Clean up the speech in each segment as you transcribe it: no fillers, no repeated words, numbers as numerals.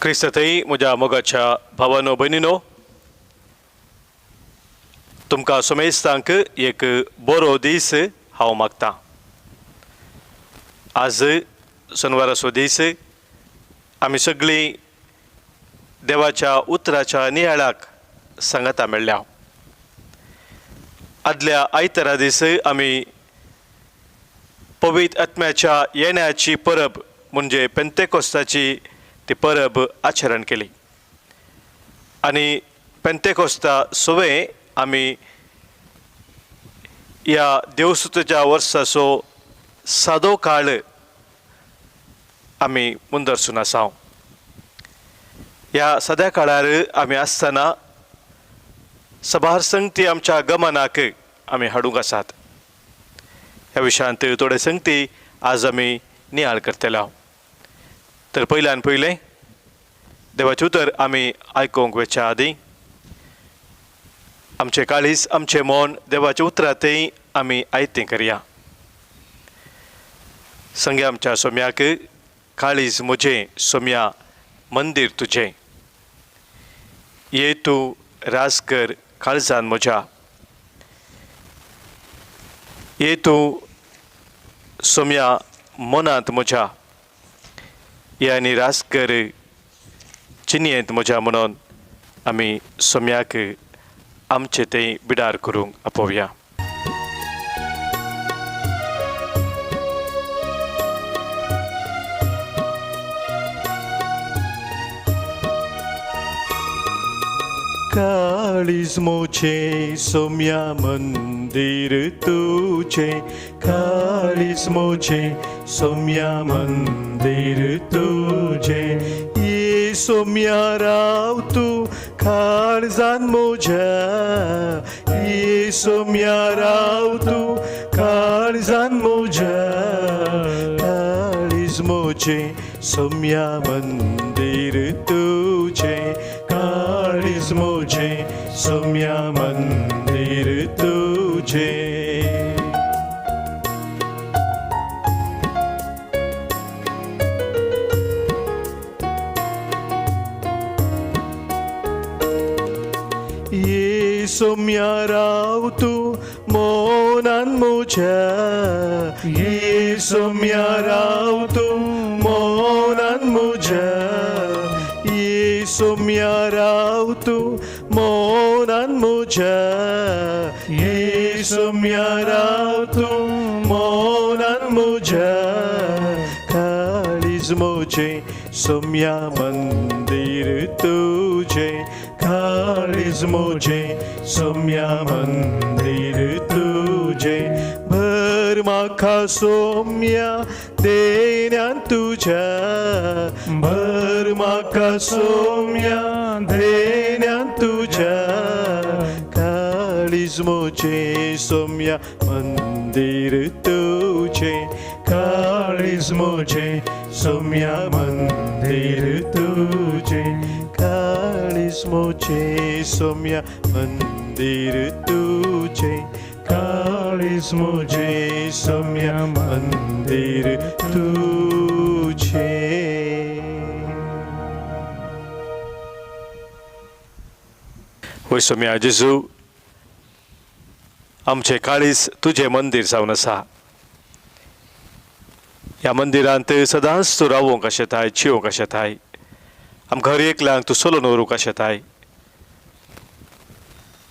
क्रिस्तथई म्हज्या मोगाच्या भावानो भयणीनो, तुमकां सोमेस्तांक एक बरो दीस हांव मागतां. आज शनिवाराचो दीस आमी सगळीं देवाच्या उतराच्या नियाळाक सांगाता मेळ्ळ्या. आदल्या आयतारा दीस आमी पवित्र आत्म्याच्या येण्याची परब म्हणजे पेंतेकोस्ताची ती परब आचरण केली. आनी पेंतेकोस्ता सुवे आमी ह्या देवसुताच्या वर्साचो सादो काळ आमी मुंदरसून आसा. ह्या सद्या काळार आमी आसतना सभार संगती आमच्या गमनाक आमी हाडूंक आसात. ह्या विशयांत थोडे संगती आज आमी नियाळ करतले. तर पयल्यान पयलें देवाचें उतर आमी आयकोंक वेच्या आदीं आमचें काळीज आमचें मन देवाच्या उतरांतय आमी आयतें करया. संगे आमच्या सोम्याक काळीज म्हजें सोम्या मंदीर तुजें, ये तूं रास कर काळजान म्हज्या, ये तूं सोम्या मनांत म्हज्या, ये आनी रास कर चिनयेंत म्हज्या म्हणून आमी सोम्याक आमचें तें बिडार करूंक आपोवया. काळीज मोचे सोम्या मंदीर तुझे, काळीज मोचे सोम्या मंदीर तुझे, ये सोम्या राव तू काळजान म्हज्या, ये सोम्या राव तू काळजान म्हज्या, काळीज मोचे सोम्या मंदीर तुझे, काळीज मोचे सोम्या मंदीर तुझे. ये सोम्या राव तू मोनान म्हज्या, ये सोम्या राव तू मोनान म्हज्या, ये सोम्या राव तू मोनान म्हज्या, ये सोम्या राव तू मोनान म्हज्या, काळीज म्हजें सोम्या मंदीर तुजें, काळीज म्हजें सोम्या मंदीर तुजें. भर म्हाका सोम्या देण्यान तुज्या, भर म्हाका सोम्या देण्यान तुज्या, काळीज म्हजें सोम्या मंदीर तुजें, काळीज म्हजें सोम्या मंदीर तुजें, काळीज म्हजें सोम्या मंदीर तुजें, काळीज म्हजें सोम्या मंदीर तुजें. होय सोम्या जेजू, आमचें काळीज तुजें मंदीर जावन आसा. ह्या मंदिरांत सदांच तूं रावूंक आशेताय, जिवंक आशेताय. आमकां हर एकल्यांक तूं सोलून व्हरूंक आशेताय.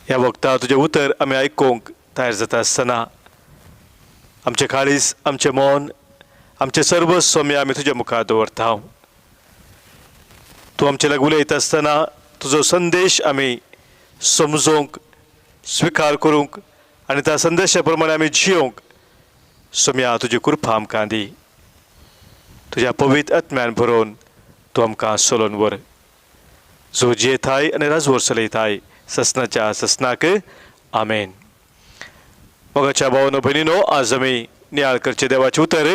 ह्या वक्ता तुजें उतर आमी आयकूंक तयार जाता आसतना आमचें काळीज, आमचें मन, आमचें सर्वस्व सोम्या आमी तुज्या मुखार दवरता. तूं आमचे लागीं उलयता आसतना तुजो संदेश आमी समजूंक, स्विकार करूंक आनी त्या संदेशा प्रमाणे आमी जियोंक सोम्या तुजी कृपा आमकां दी. तुज्या पवित्र आत्म्यान भरोवन तूं आमकां सोलोवन व्हर. जो जियेताय आनी राजवट चलयताय ससनाच्या ससनाक आमेन. मोगाच्या भावानो भयणीनो, आज आमी नियाळ करचे देवाचें उतर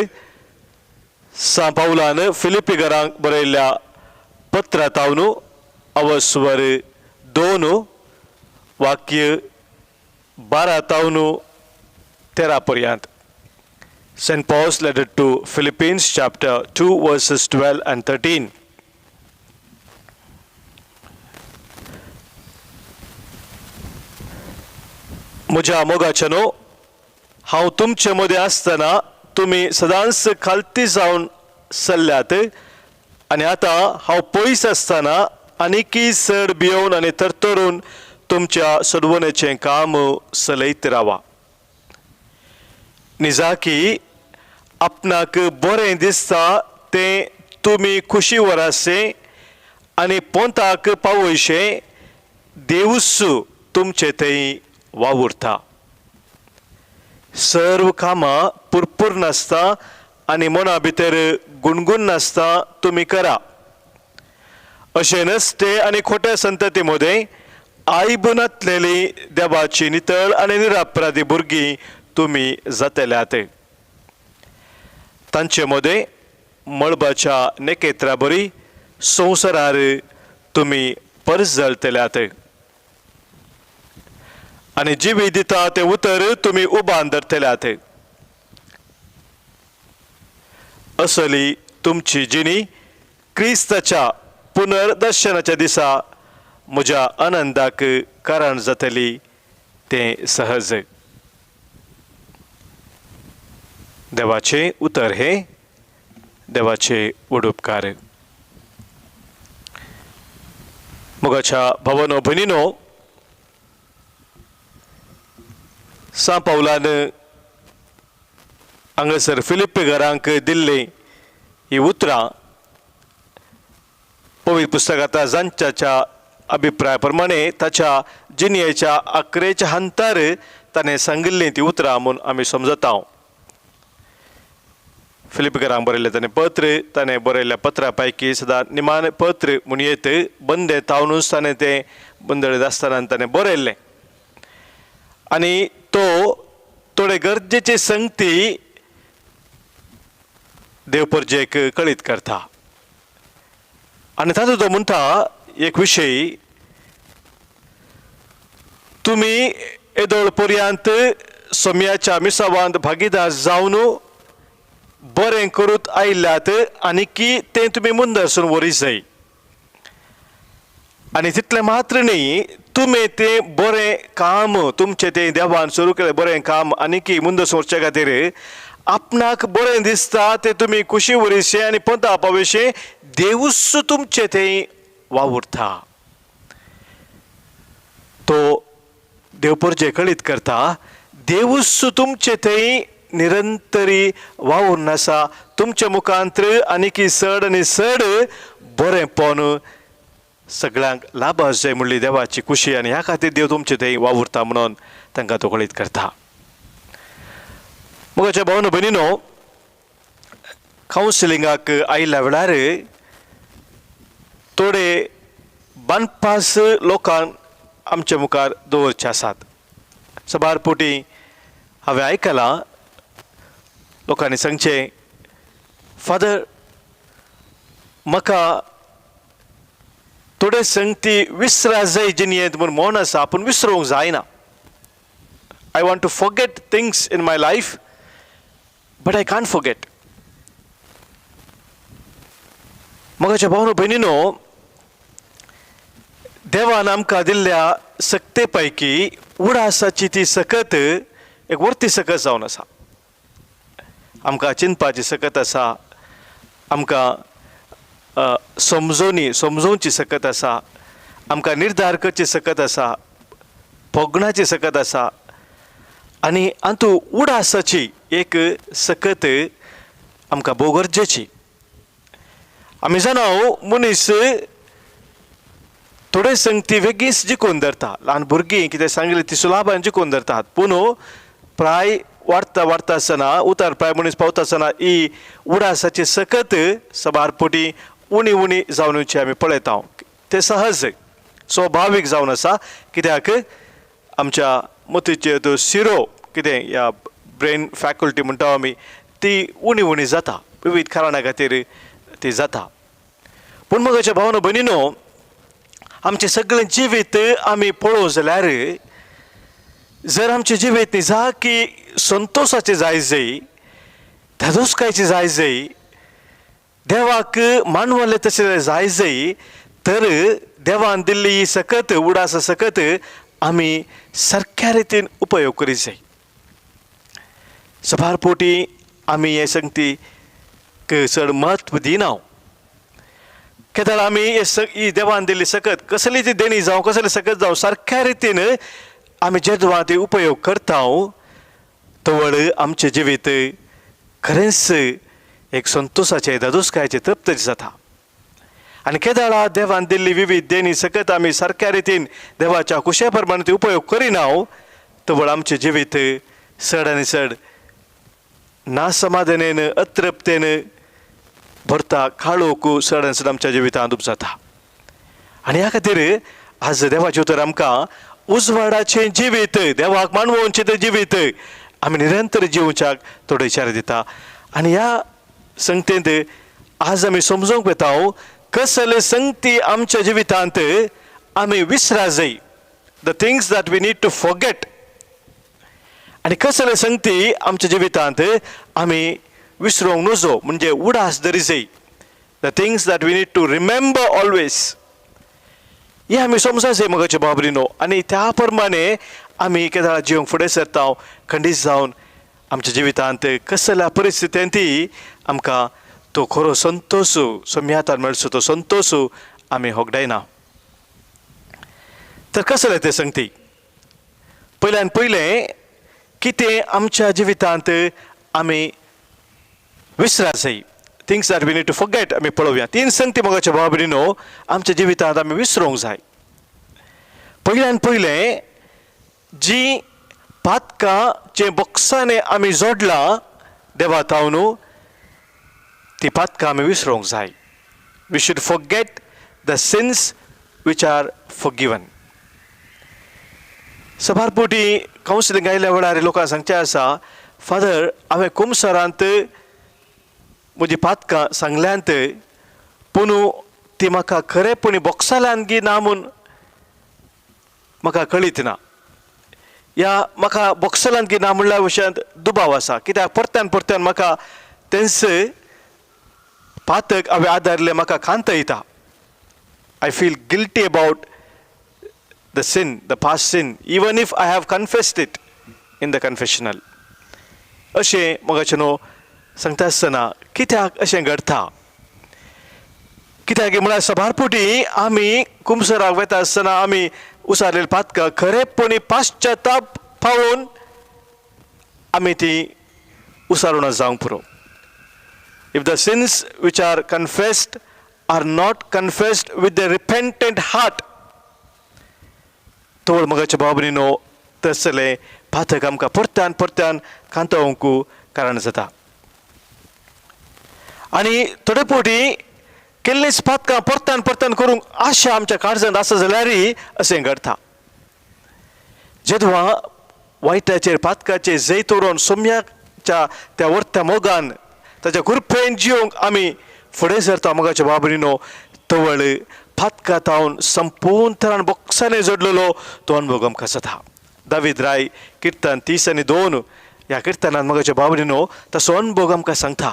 सा पावलान फिलिपिकरांक बरयल्ल्या पत्रांतावन अवस्वर 2 वाक्य 12 13 पर्यंत. St. Paul's letter to Philippians chapter 2 verses 12 and 13. म्हज्या मोगाचेनो, हांव तुमचे मदें आसतना तुमी सदांच खालती जावन सरल्यात आनी आतां हांव पयस आसतना आनीकी चड भियोवन आनी तरतरून तुमच्या सदवणेचें काम चलयत रावा. निजाकी आपणाक बरें दिसता तें तुमी खुशी वरासे आनी पोंताक पावयशे देवूच तुमचे थंय वावुरता. सर्व कामां पुरपूर नासता आनी मना भितर गुणगुण नासता तुमी करा. अशें नसते आनी खोटे संतती मदें आयब नातलेली देवाची नितळ आनी निरापराधी भुरगीं तुमी जातल्यात. तांचे मदें मळबाच्या नेकेत्रा बरी संवसारार तुमी परजळतल्यात आनी जिवी दिता तें उतर तुमी उबान धरतल्यात. असली तुमची जिणी क्रिस्ताच्या पुनर्दर्शनाच्या दिसा म्हज्या आनंदाक कारण जातली तें सहज. देवाचे उतर हे देवाचे उडुपकार. मोगाच्या भावानो भयणीनो, सा पावलान हांगासर फिलिप्पी घरांक दिल्ली ही उतरां पवित्र पुस्तकांत जांच्याच्या अभिप्राया प्रमाणे ताच्या जिणयेच्या अकरेच्या हंतार ताणें सांगिल्लीं ती उतरां म्हूण आमी समजता. फिलिप्पिकारांक बरयलें ताणें बरयल्ल्या पत्रा पैकी सदां निमाण पत्र म्हूण येत. बंदे तावनूच ताणें तें बंदळीत आसतना ताणें बरयल्लें आनी तो थोडे गरजेची संगती देवपर्जेक कळीत करता. आनी तातूंत तो म्हणटा एक विशय, तुमी येदोळ पर्यंत सोम्याच्या मिसावांत भागीदार जावन बरें करूत आयिल्ल्यात आनीकी तें तुमी मुंदरसून व्हरी जाय. आनी तितलें मात्र न्ही, तुमी तें बरें काम तुमचें तें देवान सुरू केलें बरें काम आनीकी मुंदरसून व्हरचे खातीर आपणाक बरें दिसता तें तुमी खुशी वरीशे आनी पंता पावयशे देवूच तुमचें थंय वावुरता. तो देवपर्जे कळीत करता, देवूच तुमचें थंय निरंतरी वावूरून आसा. तुमच्या मुखांतर आनीकी चड आनी चड बरेंपण सगळ्यांक लाभा जाय म्हणली देवाची खुशी आनी ह्या खातीर देव तुमचे थंय वावुरता म्हणून तांकां तो कळीत करता. मोगाच्या भावानो भयणीनो, कावन्सिलिंगाक आयिल्ल्या वेळार थोडे बानपास लोकांक आमच्या मुखार दवरचे आसात. सबारपोटी हांवें आयकलां लोकांनी सांगचें, फादर म्हाका थोडे संगती विसरा जाय जिणयेंत म्हूण मौन आसा पूण विसरूंक जायना. I want to forget things in my life but I can't forget. मोगाच्या भावानो भयणीनो, देवान आमकां दिल्ल्या सक्ते पैकी उडासाची ती सकत एक वर्ती सकत जावन आसा. आमकां चिंतपाची सकत आसा, आमकां समजोवची सकत आसा, आमकां निर्धार करची सकत आसा, भोगणाची सकत आसा आनी हातूंत उडासाची एक सकत आमकां भोव गरजेची. आमी जाणां मनीस थोडे संगती वेगळीच जिखून धरता. ल्हान भुरगीं कितें सांगिल्लें ती सुलाभान जिखून धरतात, पूण प्राय वाडटा वाडटा आसतना उतार प्राय मनीस पावता आसतना ही उडासाची सकत सबारपोटी उणी उणी जावन येवची आमी पळयता. तें सहज स्वाभावीक जावन आसा, कित्याक आमच्या मतीचे तो शिरो कितें ह्या ब्रेन फॅकल्टी म्हणटा आमी ती उणी उणी जाता, विविध कारणां खातीर ती जाता. पूण मोगाच्या भावानो भयणीनो, आमचें सगळें जिवीत आमी पळोवं जाल्यार जर आमचें जिवीत न्ही की संतोशाचें जाय जाय, धादोसकायेचें जाय जाय, देवाक मानवलें तशें जाय जाय, तर देवान दिल्ली ही सकत उडास सकत आमी सारक्या रितीन उपयोग करीत जाय. सभारपोटी आमी हे संगतीक चड म्हत्व दिना. केदाळ आमी ही देवान दिल्ली सकत कसली ती देणी जावं कसली सकत जावं सारक्या रितीन आमी जेदवा ती उपयोग करता तवळ आमचें जिवीत खरेंच एक संतोषाचें दादोसकायेचें तृप्त जाता. आनी केदाळा देवान दिल्ली विविध देणी सकत आमी सारक्या रितीन देवाच्या कुशे प्रमाणे ती उपयोग करिना तवळ आमचें जिवीत चड आनी चड नासमाधानेन अतृप्तेन भरता काळोख चड आनी चड आमच्या जिवितांत जाता. आनी ह्या खातीर आज देवाचें उतर आमकां उजवाडाचें जिवीत देवाक मानवोवचें तें जिवीत आमी निरंतर जिवच्याक थोडो इशारो दिता. आनी ह्या संगतेंत आज आमी समजूंक वेता कसले संगती आमच्या जिवितांत आमी विसरा जाय, the things that we need to forget. आनी कसले संगती आमच्या जिवितांत आमी विसरूंक नजो म्हणजे उडास धरी जाय, the things that we need to remember always. हे आमी समजा जाय मोगाचे भाव भयणीनो. आनी त्या प्रमाणे आमी केदाळा जिवंक फुडें सरता खंडीत जावन आमच्या जिवितांत कसल्या परिस्थितींतय आमकां तो खरो संतोष सोम्यातान मेळचो तो संतोष आमी होगडायना. तर कसले ते संगती? पयल्यान पयलें कितें आमच्या जिवितांत आमी विसरा जाय, things that we need to forget आमी पळोवया. 3 संगती मोगाचे भाव भयणीनो आमच्या जिवितांत आमी विसरूंक जाय. पयल्यान पयलें जी पातकां बॉक्सांनी आमी जोडलां देवा तावन ती पातकां आमी विसरूंक जाय. We should forget the sins which are forgiven. सभारपोटी कावन्सिलींग आयल्या वेळार लोकांक सांगचें आसा, फादर हांवें कुमसारांत म्हजी पातकां सांगल्यांत पूण ती म्हाका खरेपणी बॉक्सांतल्यान गी ना म्हूण म्हाका कळीत ना, या म्हाका बॉक्सांतल्यान गी ना म्हणल्या विशयांत दुबाव आसा. कित्याक परत्यान परत्यान म्हाका तेंच पातक हांवें आदारलें म्हाका खांत येता. I feel guilty about the sin, the past sin, even if I have confessed it in the confessional. अशें मोगाचें न्हू सांगता आसतना कित्याक अशें घडटा? कित्याक म्हळ्यार सभारपोटी आमी कुमसराक वेता आसतना आमी उसारलेली पातकां खरेपणी पाश्चाताप पावून आमी ती उसारूना जावंक पुरो. If the sins which are confessed are not confessed with the repentant heart, तोळ मोगाचे भाव भयणीनो तसले पातक आमकां परत्यान परत्यान खांतोवंक कारण जाता. आनी थोडे फावटी केल्लींच पातकां परत्यान परत्यान करूंक आशा आमच्या काळजांत आसा जाल्यारय अशें घडटा. जेदवा वायटाचेर पातकाचेर जैत दवरून सोम्याच्या त्या वर्त्या मोगान ताच्या कृपेन जिवंक आमी फुडें सरता मोगाच्या भाव भयणीनो, तवळ पातकां तावन संपूर्ण तरान बॉक्सांनी जोडलेलो तो अनुभव आमकां जाता. दावीद राय किर्तन 30:2 ह्या किर्तनांत मोगाच्या भाव भयणीनो तसो अनुभव आमकां सांगता.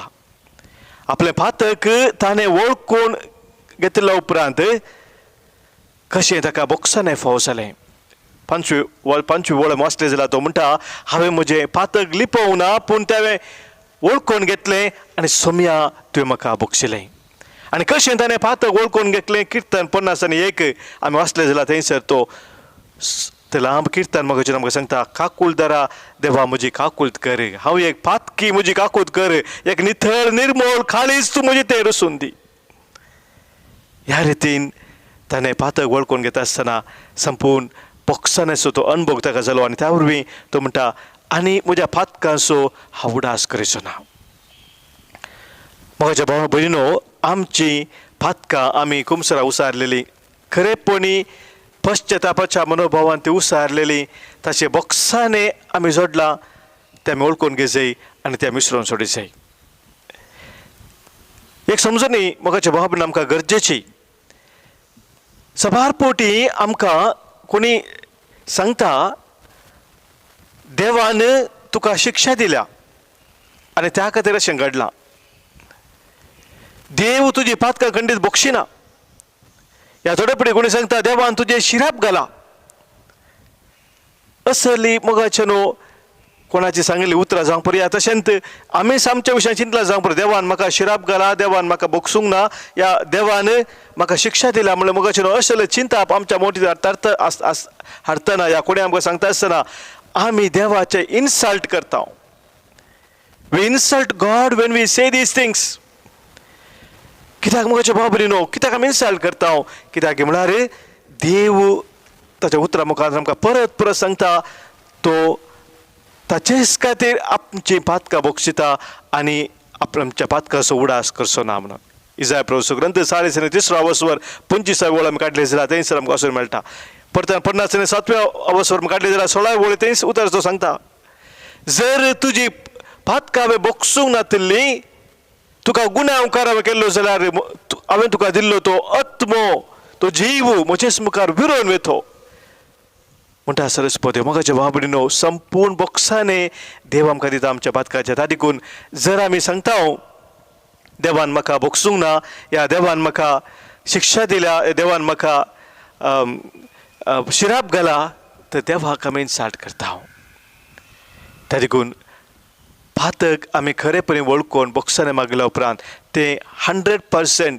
आपलें पातक ताणें वळखून घेतल्या उपरांत कशें ताका बॉक्सांनी फावो जालें. 5वी वळम वाचलें जाल्यार तो म्हणटा, हांवें म्हजें पातक लिपोवंक ना पूण तें वळखून घेतलें आनी सोम्या तुवें म्हाका बक्षिलें. आनी कशें ताणें पातक वळखून घेतलें किर्तन 50:1 आमी वाचलें जाल्यार थंयसर तो ते लांब किर्तन म्हाका आमकां सांगता, काकुळदारा देवा म्हजी काकुळट कर, हांव एक पातकी म्हजी काकुळट कर, एक निथळ निर्मळ खाळीच तूं म्हजी तें रसून दी. ह्या रितीन ताणें पातक वळखून घेता आसतना संपूर्ण बॉक्सांचो तो अनुभव ताका जालो. आनी त्या वरवीं तो म्हणटा, आनी म्हज्या पातकांचो हांव उडास करीचो ना. म्हज्या भाव भयणीनो आमची पातकां आमी कुमसरा उसारलेली खरेपणी पश्चातापाच्या मनोभावान ती उसारलेली ताचे बॉक्सांनी आमी जोडलां ते आमी वळखून घे जाय आनी ते विसरून सोडी जाय. एक समजणी मोगाच्या भाव भयणी आमकां गरजेची. सभारपोटी आमकां कोणी सांगता देवान तुका शिक्षा दिल्या आनी त्या खातीर अशें घडलां. देव तुजी पातकां खंडीत बक्षिना. ह्या थोडे फुडें कोणी सांगता देवान तुजें शिराप घाला. असली मोगाचे न्हू कोणाची सांगली उतरां जावंक पर्या तशेंच आमीच आमच्या विशयान चिंतला जावंक पर्या देवान म्हाका शिराप घाला देवान म्हाका बोगसूंक ना या देवान म्हाका शिक्षा दिल्या म्हणल्यार मोगाचे न्हू असले चिंताप आमच्या मोठी हाडटना या कोणी आमकां सांगता आसतना आमी देवाचे इन्सल्ट करता. We insult God when we say these things. कित्याक मोगाचे भाव भयणीनो कित्याक आमी इन्सल्ट करता कित्याक म्हळ्यार देव ताच्या उतरां मुखार आमकां परत परत सांगता तो ताचेच खातीर आमची पातकां बोगशिता आनी आमच्या पातकाचो उडास करचो ना म्हणून. इजाय प्रभूचो ग्रंथ 3:3 अवसवर 25 वळ आमी काडले जाल्यार थंयसर आमकां वचून मेळटा. परत 50 अवसवर काडले जाल्यार 16 वळ थंयच उतर तो सांगता जर तुजी पातकां हांवें बोगसूंक नातिल्ली तुका गुन्यांव उपकार हांवें केल्लो जाल्यार हांवें तुका दिल्लो तो आत्मो तो जीव म्हजेच मुखार विरोवन वेतो म्हणटा सरस्वती. मोगाचे भाव भयणीनो संपूर्ण बोक्साने देव आमकां दिता आमच्या पातकाच्या. तादेखून जर आमी सांगता देवान म्हाका बोगसूंक ना या देवान म्हाका शिक्षा दिल्या देवान म्हाका शिराप घाला तर देवाक आमी इन्सल्ट करता. तादेखून पातक आमी खरेपणी वळखून बोक्साने मागल्या उपरांत ते 100%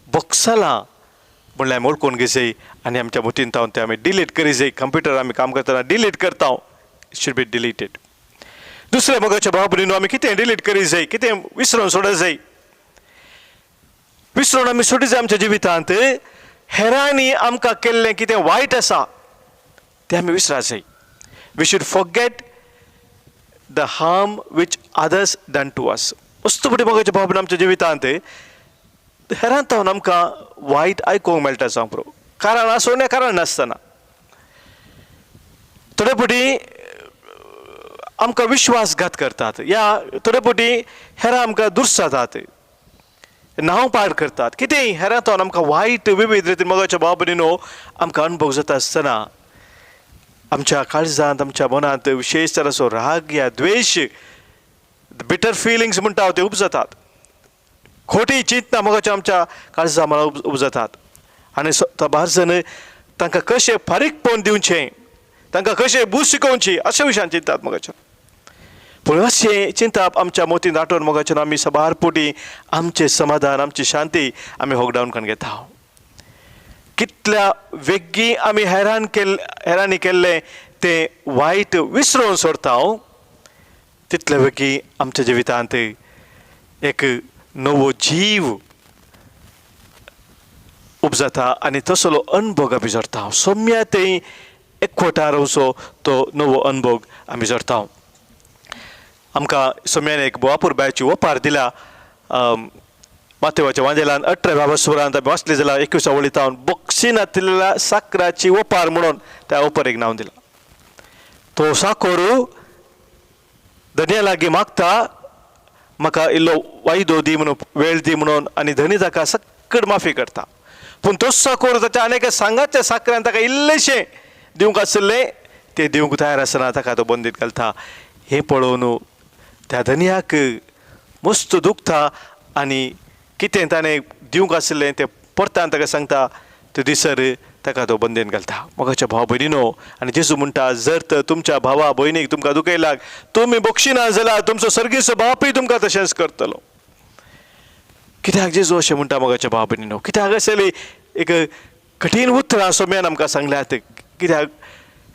बोक्सालां म्हणल्यार आमी वळखून घेवचें आनी आमच्या मुठीन तावन ते आमी डिलीट करी जाय. कंप्युटर आमी काम करतना डिलीट करता इट शूड बी डिलीटेड. दुसरे मोगाचे भाव भयणीनो आमी कितें डिलीट करी जाय कितें विसरून सोडूंक जाय. विसरून आमी सोडी जाय आमच्या जिवितांत हेरांनी आमकां केल्लें कितें वायट आसा तें आमी विसरपाक जाय. We should forget the harm which others done to us. वस्तुपटी मोगाचे भाव भयणीनो आमच्या जिवितांत हेरांत तावन आमकां वायट आयकूंक मेळटा जावंक पुरो कारण आसूं कारण नासतना थोडे फावटी आमकां विश्वासघात करतात या थोडे फावटी हेरां आमकां दुर्सातात नांव पाड करतात कितेंय हेरां तावन आमकां वायट विविध रितीन मोगाच्या भाव भयणीनो आमकां अनुभव जाता आसतना आमच्या काळजांत आमच्या मनांत विशेश तराचो राग या द्वेश बिटर फिलिंग्स म्हणटा ते उपजतात. खोटी चिंतना मोगाच्या आमच्या काळजा मनां उपजतात आनी बारजन तांकां कशें फारीकपण दिवचें तांकां कशें बूज शिकोवची अशा विशयान चिंतात मोगाच्या. पूण अशें चिंतप आमच्या मोतीन दाटोवन मोगाच्यान आमी सबारपोटी आमचें समाधान आमची शांती आमी होगडावन करून घेता. कितल्या वेग्गी आमी हेरांनी केल्लें तें वायट विसरून सोडता तितले वेग्गी आमच्या जिवितांत एक नवो जीव उपजता आनी तसलो अनुभव आमी जोडटा. सोम्या तें एकवटार वचो तो नवो अनुभव आमी जोडटा. आमकां सोम्यान एक बोवापूर बायची ओपार दिल्या मातेवाच्या वांजेलान 18व्या वसवरांत आमी वाचली जाल्यार 21 वळीतावन बोगशी नातिल्ल्या साकराची ओपार म्हणून त्या ओपारेक नांव दिलां. तो साकोर धन्या लागीं मागता म्हाका इल्लो वायदो दी म्हणून वेळ दी म्हणून आनी धनी ताका सक्कड माफी करता. पूण तोच साकोर ताच्या आनीक सांगाच्या साकऱ्यान ताका इल्लेशें दिवंक आसलें तें दिवंक तयार आसतना ताका तो बंदीत घालता. हें पळोवन त्या धन्याक मस्त दुखता आनी कितें ताणें दिवंक आसलें तें परतान ताका सांगता ते दिसर ताका तो बंदेन घालता. मोगाच्या भाव भयणीनो आनी जेजू म्हणटा जर तर तुमच्या भावा भयणीक तुमकां दुखयल्याक तुमी बोगशिना जाल्यार तुमचो सर्गीचो बापूय तुमकां तशेंच करतलो. कित्याक जेजू अशें म्हणटा मोगाच्या भाव भयणीनो कित्याक आसली एक कठीण उतरां सोम्यान आमकां सांगल्यात. कित्याक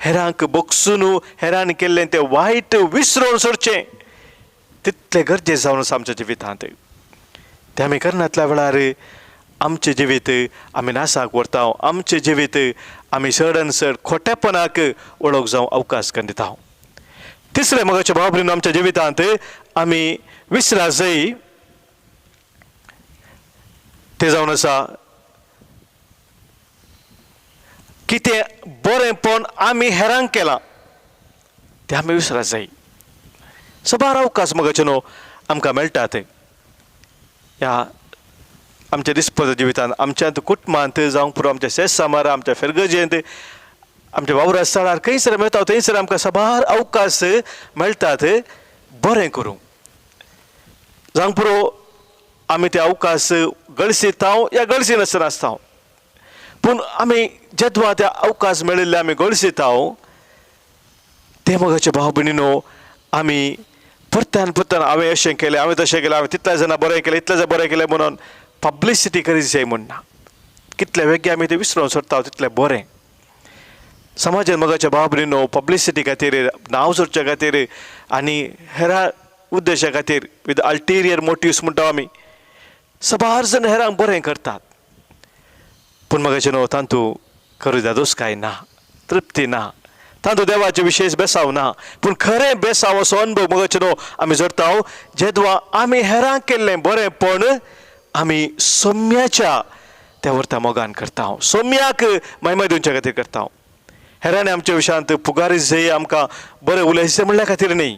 हेरांक बोगसून हेरांनी केल्लें तें वायट विसरून सोडचें तितलें गरजेचें जावन आसा आमच्या जिवितांत. तें आमी करनातल्या वेळार आमचें जिवीत आमी नासाक व्हरता. आमचें जिवीत आमी चडन चड खोटेपणाक वळख जावं अवकाश करून दिता. तिसरें मोगाच्या भाव भयणीनो आमच्या जिवितांत आमी विसरपाक जाय तें जावन आसा कितें बरेंपण आमी हेरांक केलां तें आमी विसरपाक जाय. सबार अवकाश मोगाचे न्हू आमकां मेळटात ह्या आमच्या दिसपत्र जिवितांत आमच्या कुटुंबांत जावं पुरो आमच्या शेत सामार आमच्या फेरगजेंत आमच्या वावरा स्थळार खंयसर मेळटा थंयसर आमकां सबार अवकाश मेळटात बरें करूंक. जावं पुरो आमी ते अवकाश गळसिता या गळसिनासतना आसता पूण आमी जेद्वा ते अवकाश मेळिल्ले आमी गळसिता ते मोगाचे भाव भयणीनो आमी परत्यान परत्यान हांवें अशें केलें हांवें तशें केलें हांवें तितल्या जाणां बरें केलें इतल्या जाणां बरें केलें म्हणून पब्लिसिटी करीत जाय म्हणना कितले वेगळे आमी ते विसरून सोडटा तितलें बरें समाजान मोगाच्या भाव भयणीनो पब्लिसिटी खातीर नांव जोडच्या खातीर आनी हेरां उद्देशा खातीर विथ अल्टेरियर मोटिव्स म्हणटा आमी सबार जण हेरांक बरें करतात पूण मोगाचे न्हू तांतू खरें दादोसकाय ना तृप्ती ना तांतू देवाचे विशेष बेसाव ना पूण खरें बेसाव असो अनुभव मोगाचे न्हू आमी जोडटा जेदवा आमी हेरांक केल्लें बरेंपण आमी सोम्याच्या त्या व्हरता मोगान करता सोम्याक महिमा दिवच्या खातीर करता हेरांनी आमच्या विशयांत पुगारी जय आमकां बरें उलयचें म्हणल्या खातीर न्ही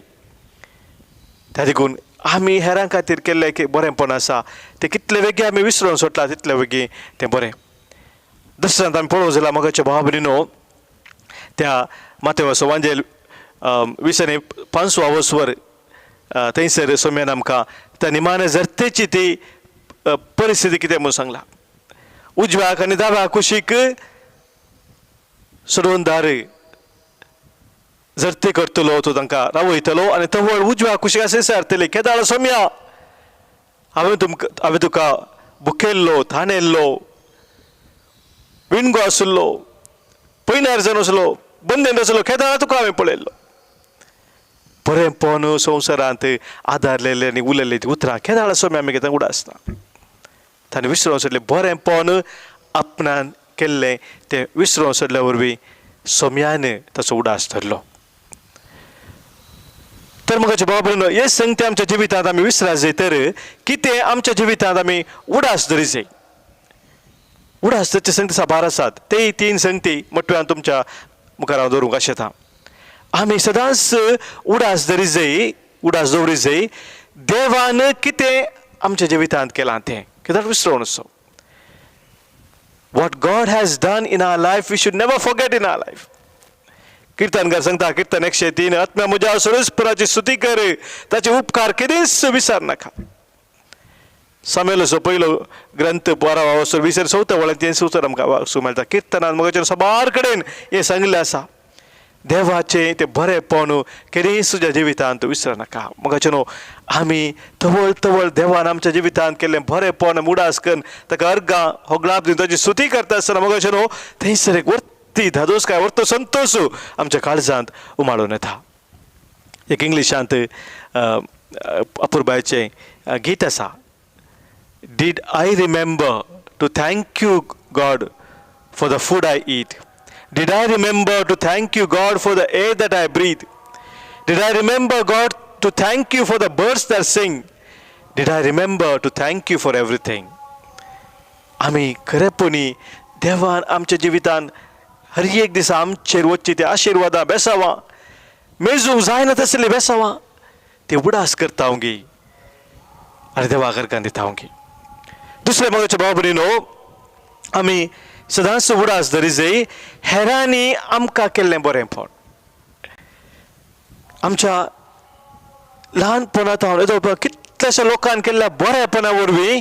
त्या देखून आमी हेरां खातीर केल्लें बरेंपण आसा तें कितलें वेगळें आमी विसरून सोडला तितलें वेगळें तें बरें दसऱ्यांत आमी पळोवंक जाल्यार मोगाच्या भाव भयणीनो त्या मातेवाचो वांजेल 20:5 वसवर थंयसर सोम्यान आमकां त्या निमाणे जरतेची ती परिस्थिती कितें म्हणून सांगला उजव्याक आनी दाव्या कुशीक सोडून दार जरते करतलो तो तांकां रावयतलो आनी तवळ उजव्या कुशीक आसा विचारतले केदाळ सोम्या हांवें तुका भुकेल्लो थाणेल्लो विणगो आसलो पयल्यार जावन आसलो बंदेन आसलो केदाळ तुका हांवें पळयल्लो बरेंपण संवसारांत आदारलेले आनी उलयले ती उतरां केदाळ सोम्या आमी कितें उडासना ताणें विसरून सोडलें बरेंपण आपणान केल्लें तें विसरून सोडल्या वरवीं सोम्यान ताचो उडास धरलो तर मोगाचे भाव भयणीनो हे संगती आमच्या जिवितांत आमी विसरात जाय तर कितें आमच्या जिवितांत आमी उडास धरीत जाय उडास धरचे संगती साबार आसात ते 3 संगती म्हटव्यान तुमच्या मुखार हांव दवरूंक आशेता आमी सदांच उडास धरीत जाय उडास दवरीत जाय देवान कितें आमच्या जिवितांत केलां तें कित्याक विसरूं नजो What God has done in our life, we should never forget in our life. कीर्तनकार सांगता कीर्तन 103 आत्म्या म्हज्या सर्वेस्पराची स्तुती कर ताचे उपकार केदेंच विसर नाका सामुएलाचो पयलो ग्रंथ 12 वसर 24 वळ्यान 3 उतर आमकां वाचूंक मेळटा कीर्तनांत मोगाचेर सबार कडेन हें सांगलें आसा देवाचें तें बरेंपण केदेंच तुज्या जिवितांत विसर नाका मोगाचें न्हू आमी तवळ तवळ देवान आमच्या जिवितांत केल्लें बरेंपण उडास करून ताका अर्गां होगळाप दिवन ताची स्तुती करता आसतना मोगाचें न्हू थंयसर एक वर्ती धादोसकाय वर्तो संतोश आमच्या काळजांत उमाळून येता एक इंग्लिशांत अपुर्बायेचें गीत आसा Did I remember to thank you God for the food I eat? Did I remember to thank you God for the air that I breathe? Did I remember God to thank you for the birds that sing? Did I remember to thank you for everything? आमी खरेपणी देवान आमच्या जिवितांत हर एक दिसा आमचेर वच्ची ते आशिर्वादां बेसावां मेजूंक जायना तसलीं बेसावां ते उडास करता गी आनी देवाक अर्गां दिता गी दुसरे मोगाचे भाव भयणीनो आमी सदांच उडास धरीत जाय हेरांनी आमकां केल्लें बरेंपण आमच्या ल्हानपणांत हांव कितल्याशा लोकांन केल्ल्या बरेपणा वरवीं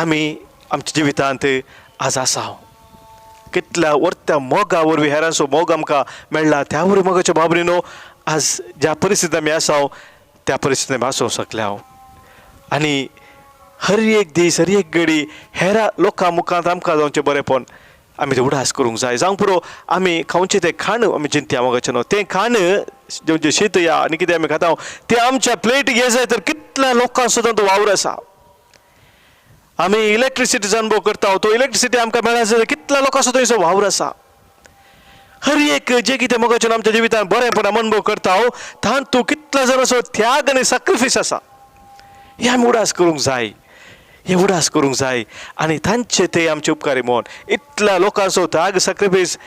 आमी आमच्या जिवितांत आज आसा कितल्या वर्त्या मोगा वरवीं हेरांचो मोग आमकां मेळ्ळा त्या वरवीं मोगाच्या भाव भयणीनो आज ज्या परिस्थितींत आमी आसा त्या परिस्थितींत आमी आसूंक शकल्या आनी हर एक दीस हर एक घडी हेरा लोकां मुखांत आमकां जावचें बरेंपण आमी तें उडास करूंक जाय जावं पुरो आमी खावचें तें खाण आमी चिंत्या मोगाचें न्हू तें खाण जें शीत या आनी कितें आमी खाता तें आमच्या प्लेटीक यें जाय तर कितल्या लोकांक सुद्दां तो वावर आसा आमी इलेक्ट्रिसिटीचो अनुभव करता तो इलेक्ट्रिसिटी आमकां मेळ्ळा जाल्यार कितल्या लोकांक सुद्दां थंयसर वावर आसा हर एक जें कितें मोगाचें आमच्या जिवितांत बरेंपण आमी अनुभव करता तातूंत तूं कितलो जर असो त्याग आनी सॅक्रिफायस आसा हें आमी उडास करूंक जाय हे उडास करूंक जाय आनी तांचे ते आमचे उपकारी म्हूण इतल्या लोकांचो त्याग सॅक्रिफायस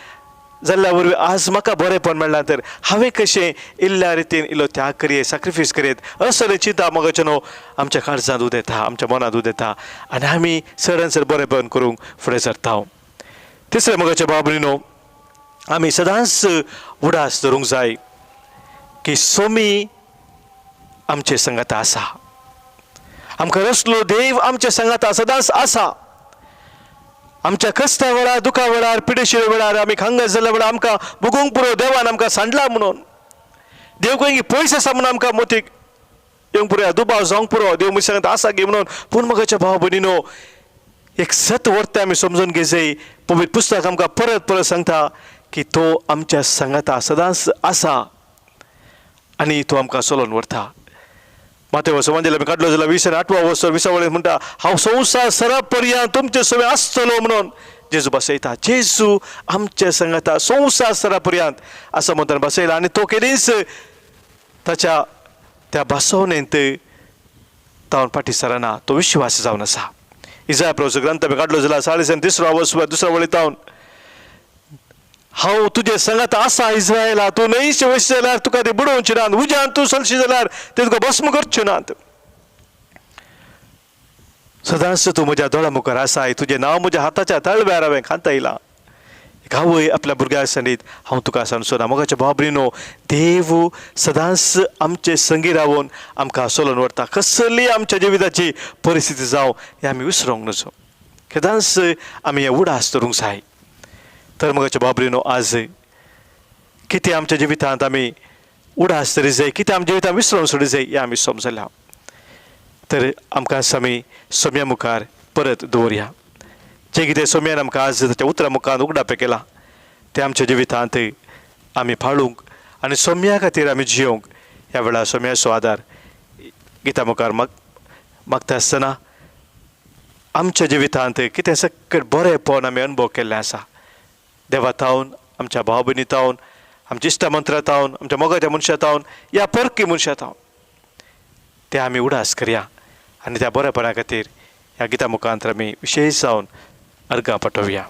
जाल्ल्या वरवीं आज म्हाका बरेंपण मेळ्ळां तर हांवें कशें इल्ल्या रितीन इल्लो त्याग करीत सॅक्रिफायस करीत असले चिंता मोगाचें न्हू आमच्या काळजांत उद येता आमच्या मनांत उद येता आनी आमी सर बरेंपण करूंक फुडें सरता तिसरे मोगाचे भाव भयणीनो आमी सदांच उडास धरूंक जाय की सोमी आमचे संगत आसा आमकां रसलो देव आमच्या संगत सदांच आसा आमच्या कश्टा वेळार दुखा वेळार पिडेशिरे वेळार आमी खांगत जाल्ल्या वेळार आमकां भोगूंक पुरो देवान आमकां सांडला म्हणून देव काही पयस आसा म्हणून आमकां मोतीक येवंक पुरो दुबाव जावंक पुरो देव म्हजे सांगता आसा गे म्हणून पूण म्हज्या भाव भयणीनो एक सत वर्त आमी समजून घेजय पवित्र पुस्तक आमकां परत परत सांगता की तो आमच्या सांगाता सदांच आसा आनी तो आमकां चलोवन व्हरता माते वसवंजेला आमी काडलो जाल्यार 28 वर्सा 20 वळेस म्हणटा हांव संवसार सरा पर्यंत तुमचे सगळे आसतलो म्हणून जेजू बसयता जेजू आमच्या सांगाता संवसार सरा पर्यंत असं म्हणून बसयला आनी तो केलीच ताच्या त्या बसवणेंत तावन फाटी सरना तो विश्वास जावन आसा इजाया प्रभूचो ग्रंथ आमी काडलो जाल्यार 3:30 दुसऱ्या वळी तावन हांव तुजे सांगात आसा इस्रायला तूं न्हयशें वयशें जाल्यार तुका ते बुडोवचें नात उज्यान तूं चलशीं जाल्यार ते तुका भस्म करच्यो नात सदांच तूं म्हज्या दोळा मुखार आसाय तुजें नांव म्हज्या हाताच्या तळव्यार हांवें खांता येयलां हांवय आपल्या भुरग्यां सनीत हांव तुका सांगचो ना मोगाच्या भाव भयणीनो देव सदांच आमचे संगी रावून आमकां चलोवन व्हरता कसली आमच्या जिविताची परिस्थिती जावं हें आमी विसरूंक नजो सदांच आमी हें उडास धरूंक जाय तर मोगाच्या भाव भयणीनो आज कितें आमच्या जिवितांत आमी उडास तरी जाय कितें आमच्या जिवितांत विसरोन सोडी जाय हें आमी समजल्या तर आमकां आमी सोम्या मुखार परत दवरया जें कितें सोम्यान आमकां आज ताच्या उतरा मुखार उगडापे केला तें आमच्या जिवितांत आमी पाळूंक आनी सोम्या खातीर आमी जियोंक ह्या वेळार सोम्याचो आदार गिता मुखार मागता आसतना आमच्या जिवितांत कितें सकट बरेंपण आमी अनुभव केल्लें आसा देवा तावन आमच्या भाव भयणी तावन आमच्या इश्टमंत्रा तावन आमच्या मोगाच्या मनशा तावन ह्या परकी मनशा तावन ते आमी उडास करया आनी त्या बरेपणा खातीर ह्या गिता मुखांतर आमी विशेश जावन अर्गां पाठोवया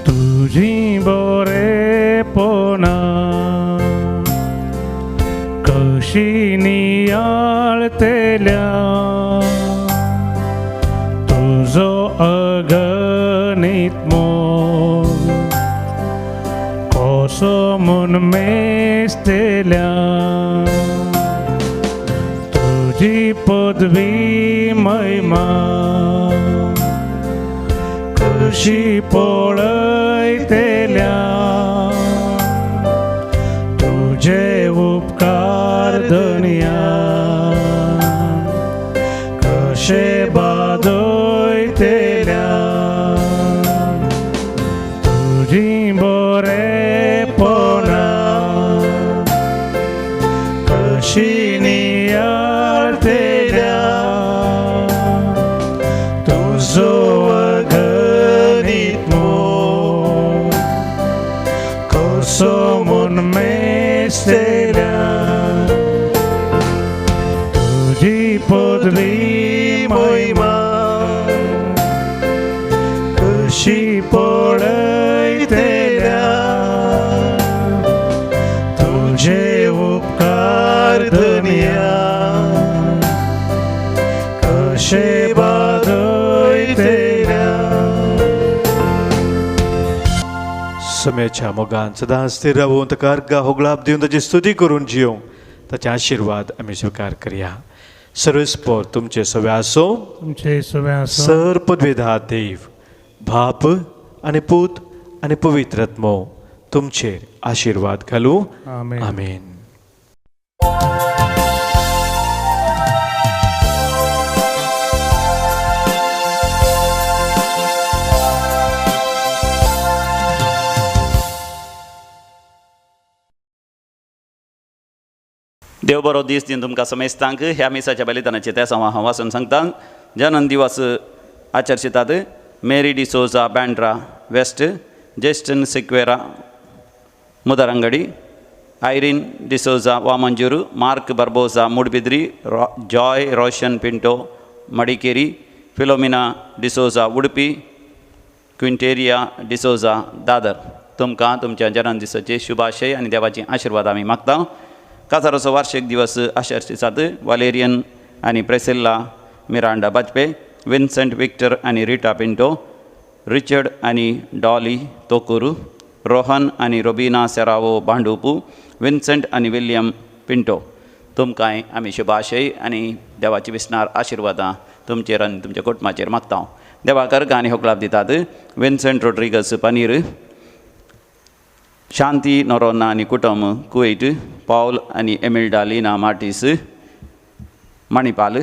तुझी बरेपणा कशी नियाळतेल्या तुझो अगणित मोग कसो मन मेस्तेल्या तुझी पदवी महिमा कशी पळयतेल्या तुझे उपकार धन्या कशे बादयतेल्या तुझी बरेपणा कशी नियाळतेल्या तुझो मन मेस्तेल्या तुझी पदवी महिमा कशी पळयतेल्या तुझे उपकार धन्या कशे बादयतेल्या सोम्याच्या मोगान सदां स्थिर रावून ताका अर्गां होगळाप दिवन ताची स्तुती करून जियोंक ताचे आशिर्वाद आमी स्विकार करया सर्वस्पोर तुमचे सवे आसो तुमचे सवे आसो सर्पद्वेधा देव बाप आनी पूत आनी पवित्र आत्मो तुमचेर आशिर्वाद घालूं आमेन आमेन देव बरो दीस दिन तुमकां समेस्तांक ह्या मिसाच्या बलिदानाचे त्या हांव वाचून सांगता जन्म दिवस आचरशितात Mary D'Souza Bandra West Jeston Sequeira Mudarangadi Irene D'Souza Vamanjoor Mark Barboza Moodbidri Joy Roshan Pinto Madikeri Philomena D'Souza Udupi Quinteria D'Souza Dadar तुमकां तुमच्या जन्म दिसाचे शुभाशय आनी देवाची आशिर्वाद आमी मागता कासारोचो वार्षिक दिवस आचरशितात वालेरियन आनी प्रेसिल्ला मिरांडा बाजपे विन्सेंट विक्टर आनी रिटा पिंटो रिचर्ड आणि डॉली तोकुरू, रोहन आणि रोबिना सेरावो भांडुपू, विन्सेंट आणि विल्यम पिंटो. तुमकांय आमी शुभाशय आनी देवाची विस्नार आशिर्वादां तुमचेर आनी तुमच्या कुटुंबाचेर मागता. देवाकर गाणी होकलाप दितात. Vincent Rodrigues Panir, Shanti Noronha आनी कुटुंब कुवेट, पॉल आनी Emilda Lina Martis Manipal,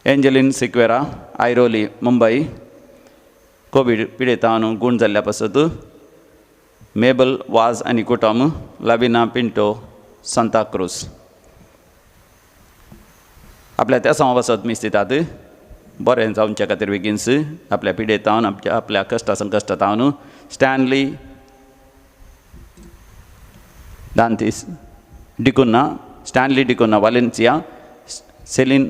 Angeline Sequeira Airoli Mumbai Covid पिडेतान गूण जाल्ल्या पासत, मेबल वाज आनी कुटुंब लाविना पिंटो सांता क्रूज. आपल्या त्या समावासात मीस दितात. बरें जावच्या खातीर बेगीनच आपल्या पिडेतावन आपल्या कश्टा संकश्टातावन Stanley Dantis D'Cunha, Stanley D'Cunha Valencia, Celine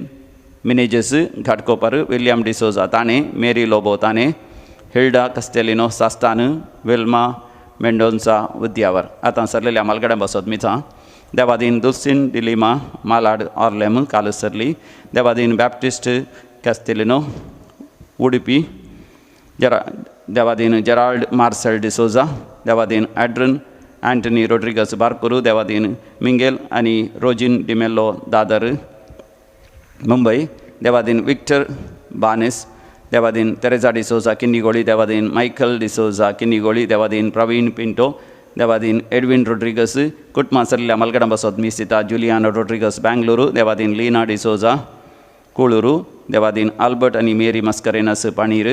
Menezes Ghatkopar, William D'Souza Thane, Mary Lobo Thane, Hilda Castelino Sastan, Wilma Mendonca Udyavar. आतां सरलेल्या मालगड्या बसत मिचा. देवादीन दुल्सिन डिलिमा मालाड ऑर्लेम काल सरली. देवादीन बॅप्टिस्ट कॅस्टेलिनो उडुपी, देवादीन जेराल्ड मार्सेल डिसोजा, देवादीन ॲड्रन अँटनी रोड्रिगस बारकुरू, देवादीन मिंगेल आणि रोजिन डिमेल्लो दादर मुंबई, देवादीन विक्टर बानेस, देवादीन तेरेजा डिसोजा किन्नीगोळी, देवादीन मायकल डिसोजा किन्नीगोळी, देवादीन प्रवीण पिंटो, देवादीन एडविन रोड्रिगस कुटुंबा सरल्या मलगडा बसत मिस्तिता. जुलियानो रोड्रिगस बेंगलुरू, देवादीन लीना डिसोजा कोळूरू, देवादीन आल्बर्ट आणि मेरी मस्करेनस पाणीर,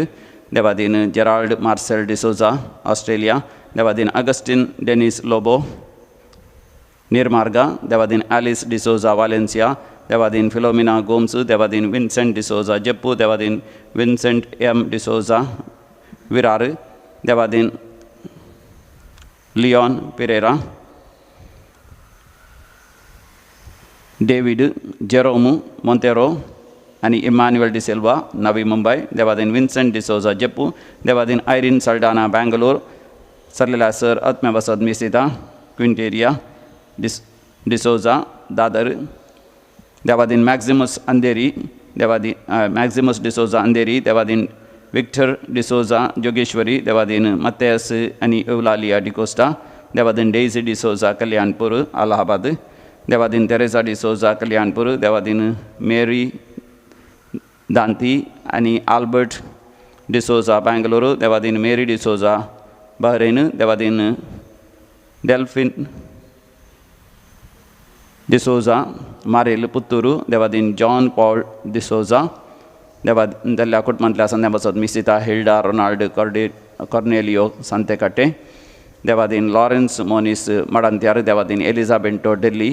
देवादीन जेराल्ड मार्सेल डिसोजा ऑस्ट्रेलिया, देवादीन Augustine Denis Lobo Nirmarga, Devadin Alice D'Souza Valencia, देवादीन फिलोमिना गोम्स, देवादीन विन्सेंट डिसोजा जेप्पू, देवादीन विन्सेंट एम डिसोजा विरार, देवादीन Leon Pereira, David Jerome Monteiro आणि इमान्युएल डिसिल्वा नवी मुंबई, देवादीन विन्सेंट डिसोजा जेप्पू, देवादीन आयरीन सल्डाना बँगलोर सरलेला सर आत्म्या बसत मिस्तिता. क्विंटेरिया डिसोजा दादर, देवादीन मॅक्झिमस अंधेरी, देवादीन मॅक्झिमस डिसोजा अंधेरी, देवादीन विक्टर डिसोजा जोगेश्वरी, देवादीन मत्तेस आणि एवलालिया डिकोस्टा, देवादीन डेझी डिसोजा कल्याणपूर अलाहाबाद, देवादीन तेरेसा डिसोजा कल्याणपूर, देवादीन मेरी दांती आणि आल्बर्ट डिसोजा बँगलोर, देवादीन मेरी डिसोजा बहरेन, देवादीन डेल्फिन डिसोजा मारेल पुत्तूरू, देवादीन जॉन पॉल डिसोजा, देवादीन जाल्ल्या कुटुंबांतल्या संध्या बसत मिस्तिता. हिल्डा रोनाल्ड कॉर्नेलियो सांतेकाटे, देवादीन लॉरेन्स मोनिस मडांत्यार, देवादीन एलिझाबेंटो डेल्ली,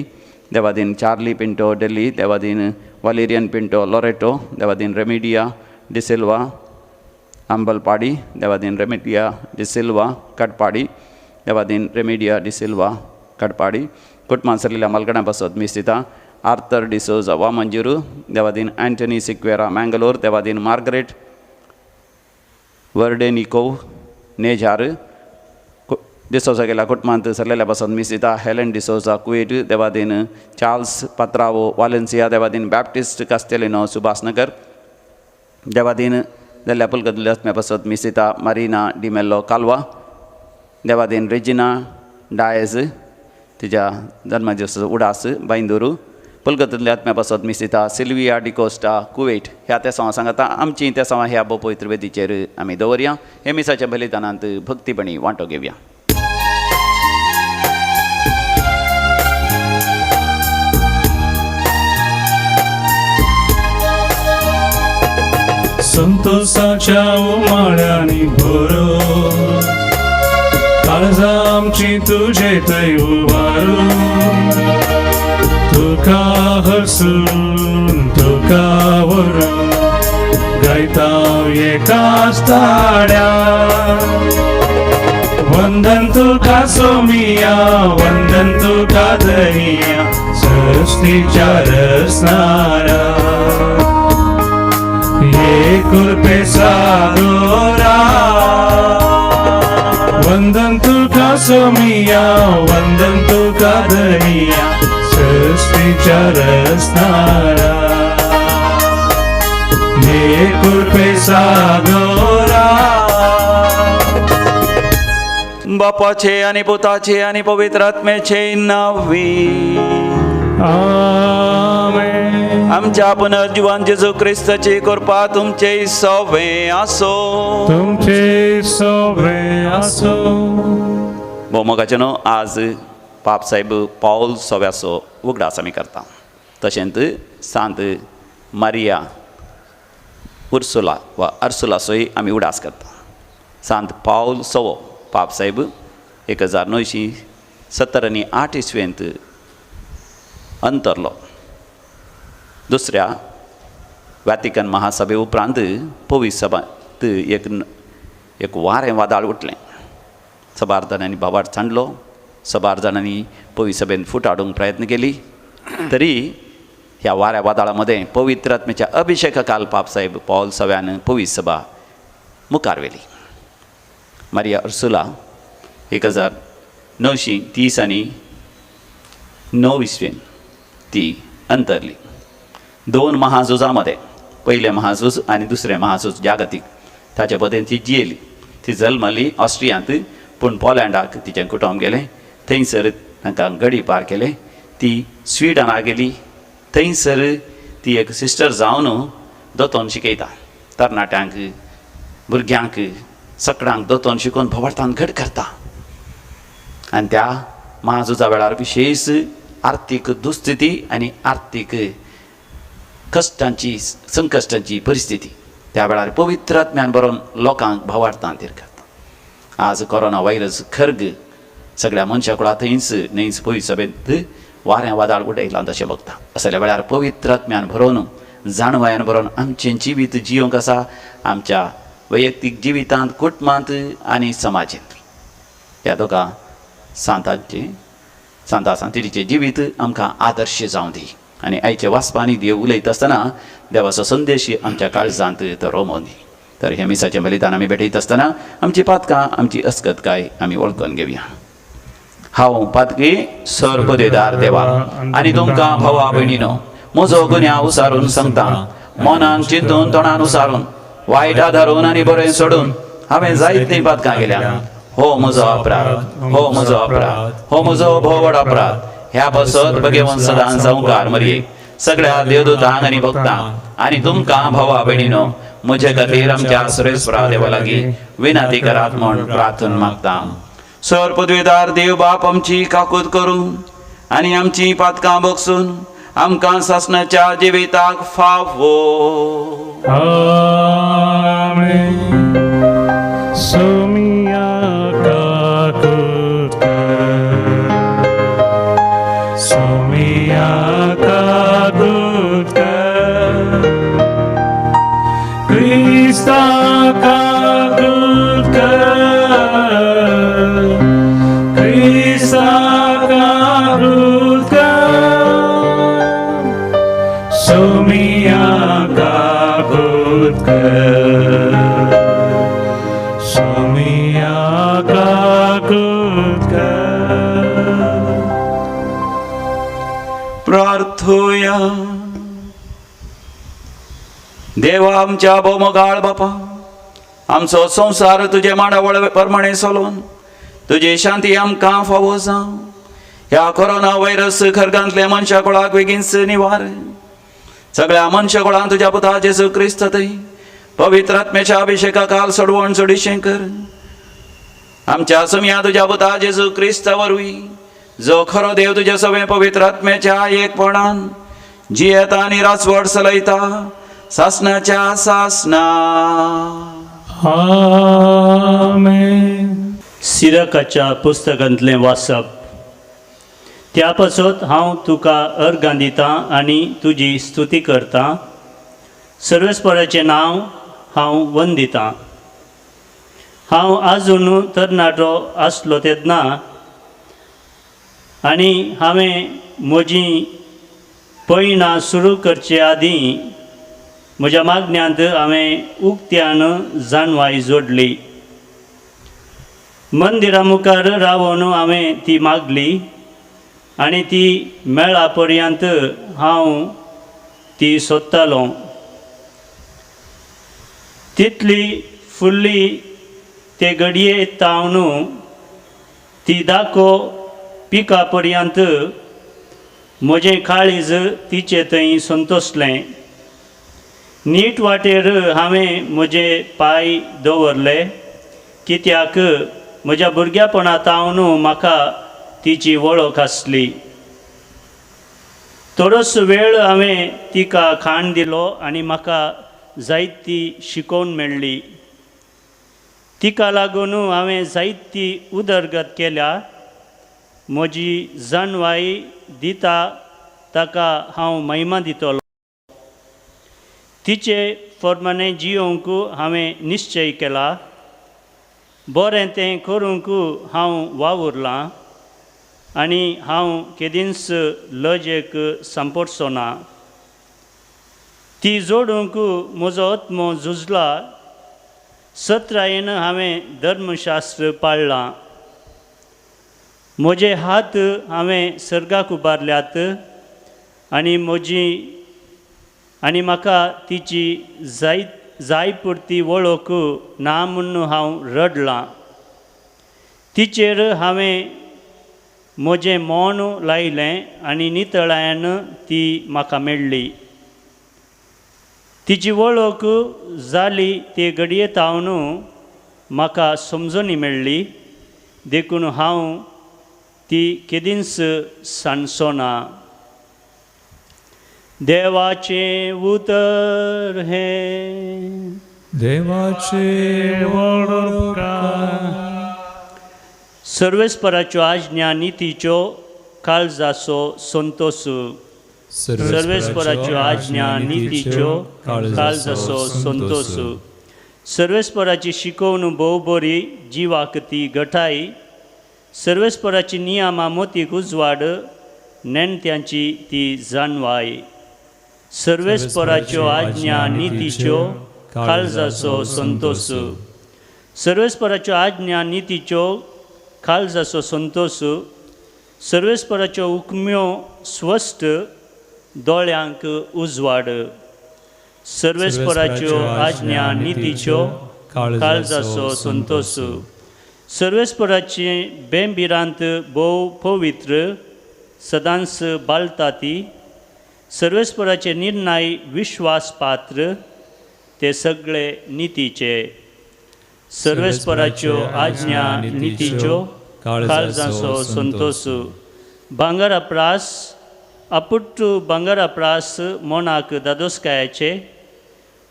देवादीन चार्ली पिंटो डेल्ली, देवादीन वालेरियन पिंटो लोरेटो, देवादीन रेमिडिया डिसिल्वा अंबलपाडी, देवादीन रेमिडिया डिसिल्वा कटपाडी, देवादीन रेमिडिया डिसिल्वा कटपाडी. कुटुंबां सरलेल्या मलगड्या बसत मिस्तिता. आर्थर डिसोजा वामंजूरू, देवादीन अँटनी सिक्वेरा मँगलोर, देवादीन मार्गरेट वर्डेनिकोव नेझार डिसोजा गेल्या कुटुंबांत सरलेल्या बसत मिस्तिता. हेलेन डिसोजा कुवेट, देवादीन चार्ल्स पत्रावो वालेन्सिया, देवादीन बॅप्टिस्ट कास्टेलिनो सुभाषनगर, देवादीन जाल्ल्या पुलकतल्या बसत मिस्तिता. मारिना डिमेल्लो कालवा, देवादीन रेजिना डायज तिच्या जन्मदिवसाचो उडास बांदूरू, पुलकतल्या आत्म्या बसत मिस्तिता. सिल्विया डिकोस्टा कुवेट. ह्या त्या सवा सांगता आमची त्या सवा ह्या पवित्र वेदीचेर आमी दवरया. हे मिसाच्या बलिदानांत भक्तीपणी वांटो घेवया. संतोषाच्या उमाळ्यांनी भरो, काळजा आमची तुझे थंय उबारू, तुका हसून तुका वरून गायता एकाच ताड्या. वंदन तुका सोमिया, वंदन तुका दनिया, सृष्टीच्या रचणारा. ये कृपे सागोरा, वंदन तुका सोमिया, वंदन तुका दनिया, सृष्टीच्या रचणारा. ये कृपे सागोरा. बापाचे आणि पुताचे आणि पवित्र आत्म्याचे नावी आमेन. आमच्या पुनर्जीवन जेजू ख्रिस्ताची कृपा तुमचे सवे असो. तुमचे सोबे असो. भोवमोगाचेनो आज पाप साहेब पाऊल सव्याचो उगडास आमी करता. तशेंच सांत मारिया उर्सुला वा अर्सुलाचोय आमी उडास करता. सांत पाऊल सवो पाप साहेब 1970 इसवेंत अंतरलो. दुसऱ्या वॅटिकन महासभे उपरांत पवित्र सभांत एक वारें वादळ उठलें. 1000 जाणांनी भावार्थ सांडलो. 1000 जाणांनी पवित्र सभेन फूट हाडूंक प्रयत्न केली. तरी ह्या वाऱ्या वादळामध्ये पवित्र आत्म्याच्या अभिषेकाकाल पापसाहेब पौल सव्यान पवित्र सभा मुखार व्हेली. मारिया अर्सुला 1930 आणि 9 इसवेन ती अंतरली. 2 महाझुजामध्ये, पहिले महाझूज आणि दुसरे महाझूज जागतीक, ताचे पदेन ती जियेली. ती जल्मली ऑस्ट्रियांत, पूण पोलंडाक तिचें कुटुंब गेलें. थंयसर तांकां गडी पार केले. ती स्विडनाक गेली. थंयसर ती एक सिस्टर जावन दोतोन शिकयता. तरणाट्यांक, भुरग्यांक, सगळ्यांक दोतोन शिकोवन भोंवडान घट करता. आनी त्या महाझुजा वेळार विशेष आर्थीक दुस्थिती आनी आर्थीक कश्टांची, संकश्टांची परिस्थिती त्या वेळार पवित्र आत्म्यान बरोवन लोकांक भोंवडान करता. आज कोरोना व्हायरस खर्ग सगळ्या मनशा कुळा थंयच पवित्र सभेंत वारें वादळ उडयलां तशें बघता. असल्या वेळार पवित्र आत्म्यान भरोवन, जाणवयान भरोवन आमचें जिवीत जियोंक आसा. आमच्या वैयक्तीक जिवितांत, कुटुंबांत आनी समाजांत. ह्या दोगां सांता सांतिरीचें जिवीत आमकां आदर्श जावं दी. आनी आयचे वाचपांनी देव उलयता आसतना देवाचो संदेश आमच्या काळजांत तो रोमोवन दी. तर हे मिसाचें बलिदान आमी भेटयत आसतना आमची पातकां, आमची अस्कतकाय आमी वळखून घेवया. हांव पातकी सरपदेदार देवा आनी तुमकां भावा भयणीनो, म्हजो गुन्या उसारून सांगता. मनान चिंतून तोंडान उसारून, वायट आदारून आनी बरें सोडून हांवें जायतीं पातकां केल्या. हो म्हजो अपराध, हो म्हजो अपराध, हो म्हजो भोव व्हड अपराध. ह्या बसत भगवंत सदां संवकार मरये सगळ्या देवदूतांक आनी भक्तांक आनी तुमकां भावा भयणीनो, म्हजे खातीर आमच्या सुरेश्वरा देवा लागीं विनंती करात म्हूण प्रार्थना मागता. सर पदवेदार देव बाप आमची काकूत करून आनी आमची पातकां बगसून आमकां सासणाच्या जिविताक फावो. आमेन. सोमिया काकूत कर, सोमिया काकूत कर, क्रिस्ता काकूत कर, क्रिस्ता काकूत कर, सोमिया काकूत कर, सोमिया काकूत कर. प्रार्थूया. देवा आमच्या भोवमोगाळ बापा, आमचो संवसार तुजे मांडावळ प्रमाणे चलोवन तुजी शांती आमकां फावो जावं. ह्या कोरोना व्हायरस खरगांतल्या मनशा कुळाक बेगीनच निवार. सगळ्या मनशा कुळान तुज्या पुता जेजू क्रिस्त थंय पवित्र आत्म्याच्या अभिषेकाकाल सोडवण चोडिशें कर. आमच्या समिया तुज्या पुता जेजू क्रिस्त वरवीं जो खरो देव तुजे सगळे पवित्र आत्म्याच्या एकपणान जियेता आनी रासवड चलयता सासणाच्या सासना. आमेन. सिरकाच्या पुस्तकांतलें वाचप. त्या पासत हांव तुका अर्गां दितां आनी तुजी स्तुती करतां. सर्वेस्पराचें नांव हांव वंदितां. हांव आजून तरणाटो आसलो तेन्ना आनी हांवें म्हजीं पैणां सुरू करचे आदीं म्हज्या मागण्यांत हांवें उक्त्यान जाणवाय जोडली. मंदिरा मुखार रावून हांवें ती मागली आनी ती मेळा पर्यंत हांव ती सोदतालों. तितली फुल्ली ते घडये तावन ती दाखो पिका पर्यंत म्हजें काळीज तिचे थंय संतोसलें. नीट वाटेर हांवें म्हजे पांय दवरले, कित्याक म्हज्या भुरग्यापणांतावन म्हाका तिची वळख आसली. थोडोस वेळ हांवें तिका खाण दिलो आनी म्हाका जायती शिकोवन मेळ्ळी. तिका लागून हांवें जायती उदरगत केल्या. म्हजी जाणवाई दिता ताका हांव महिमा दितलो. तिचे प्रमाणे जियोंक हांवें निश्चय केला. बरें तें करूंक हांव वावुरलां आनी हांव केदींच लजेक सांपडचो ना. ती जोडूंक म्हजो आत्मो झुजला. सत्रायेन हांवें धर्मशास्त्र पाळ्ळां. म्हजे हात हांवें सर्गाक उबारल्यात आनी म्हाका तिची जाय पुरती वळख ना म्हूण हांव रडलां. तिचेर हांवें म्हजें मौन लायलें आनी नितळायेन ती म्हाका मेळ्ळी. तिची वळख जाली ते घडयेतावन म्हाका समजून मेळ्ळी. देखून हांव ती केदींच सांडचो ना. देवाचें उतर हें देवाचे वळखकार. सर्वेस्पराच्यो आज्ञा नितीच्यो काळजाचो संतोष. सर्वेस्पराच्यो आज्ञा नितीच्यो काळजाचो संतोष. सर्वेस्पराची शिकवण भोव बरी, जिवाक ती घटाय. सर्वेस्पराची नियमां मोतीक उजवाड, नेणत्यांची ती जाणवाय. सर्वेस्पराच्यो आज्ञा नितीच्यो काळजाचो संतोष. सर्वेस्पराच्यो आज्ञा नितीच्यो काळजाचो संतोष. सर्वेस्पराच्यो हुक्म्यो स्वस्थ, दोळ्यांक उजवाड. सर्वेस्पराच्यो आज्ञा नितीच्यो काळजाचो संतोष. सर्वेस्पराची बेंबिरांत भोव पवित्र, सदांच बाळटा ती. सर्वेस्पराचे निर्णय विश्वासपात्र, ते सगळे नितीचे. सर्वेस्पराच्यो आज्ञा नितीच्यो काळजाचो संतोष. भांगरा प्रास, अपुट्टू भांगरा प्रास मोनाक दादोसकायाचे.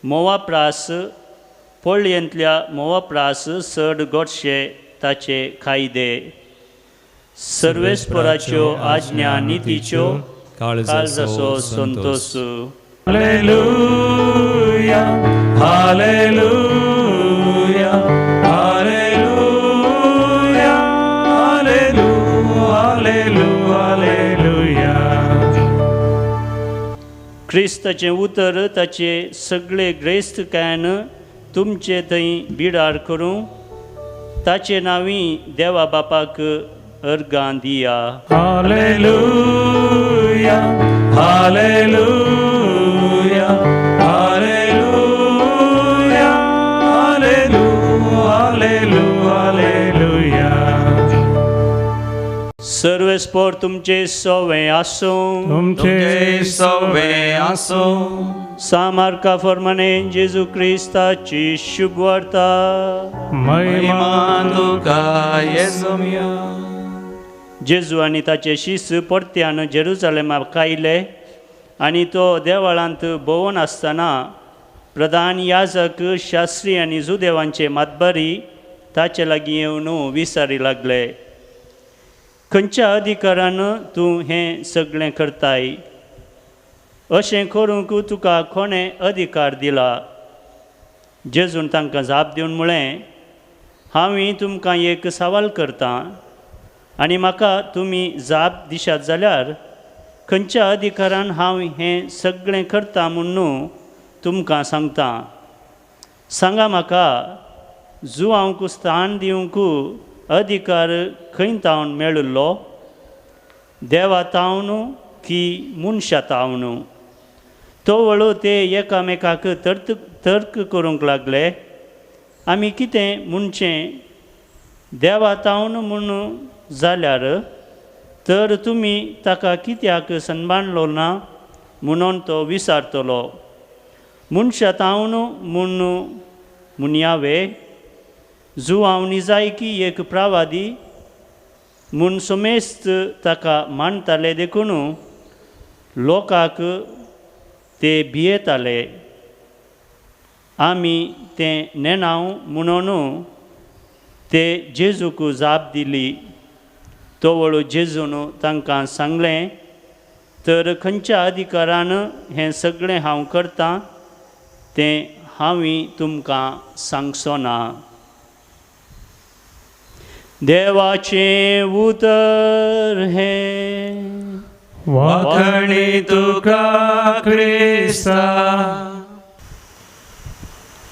मोवा प्रास, पोळयेंतल्या मोवा प्रास चड गोडशे ताचे कायदे. सर्वेस्पराच्यो आज्ञा नितीच्यो काळजाचो संतोष. Hallelujah, hallelujah, hallelujah, hallelujah, hallelujah. क्रिस्ताचें उतर ताचे सगळे ग्रेस्तकायन तुमचे थंय बिडार करूं. ताचे नांवी देवा बापाक अर्गां दिया. Hallelujah, hallelujah, hallelujah, hallelujah, hallelujah. सर्वेस्पर तुमचे सवे आसूं. तुमचे सवे आसो. सामार्का प्रमाणे जेजू क्रिस्ताची शुभ वार्ता. महिमा तुका येसुमिया. जेजू आनी ताचे शिस परत्यान जेरुजालेमाक आयले आनी तो देवळांत भोंवन आसतना प्रधान याजक, शास्त्री आनी जुदेवांचे मातबारी ताचे लागीं येवन विचारी लागले, खंयच्या अधिकारान तूं हें सगळें करताय? अशें करूंक तुका कोणें अधिकार दिला? जेजून तांकां जाप दिवन म्हळें, हांवें तुमकां एक सवाल करतां आनी म्हाका तुमी जाप दिशात जाल्यार खंयच्या अधिकारान हांव हें सगळें करता म्हणून तुमकां सांगतां. सांगा म्हाका, जुवांक स्थान दिवंक अधिकार खंय तावन मेळिल्लो? देवा तावन की मनशा तावन? तो वळू ते एकामेकाक तर्क करूंक लागले, आमी कितें म्हणचें? देवा तावन म्हूण जाल्यार तर तुमी ताका कित्याक सनबाणलो ना म्हणून तो विचारतलो. मनशां हांव म्हूण मुनयावे जुआवनी जाय की एक प्रावादी म्हूण समेस्त ताका मानताले देखून लोकांक ते भियेताले. आमी तें नेनाव म्हणून ते जेजूक जाप दिली. तोवळ जेजून तांकां सांगलें, तर खंयच्या अधिकारान हें सगळें हांव करतां तें हांवें तुमकां सांगचो ना. देवाचें उतर हें वाखणी तुका क्रिस्ता.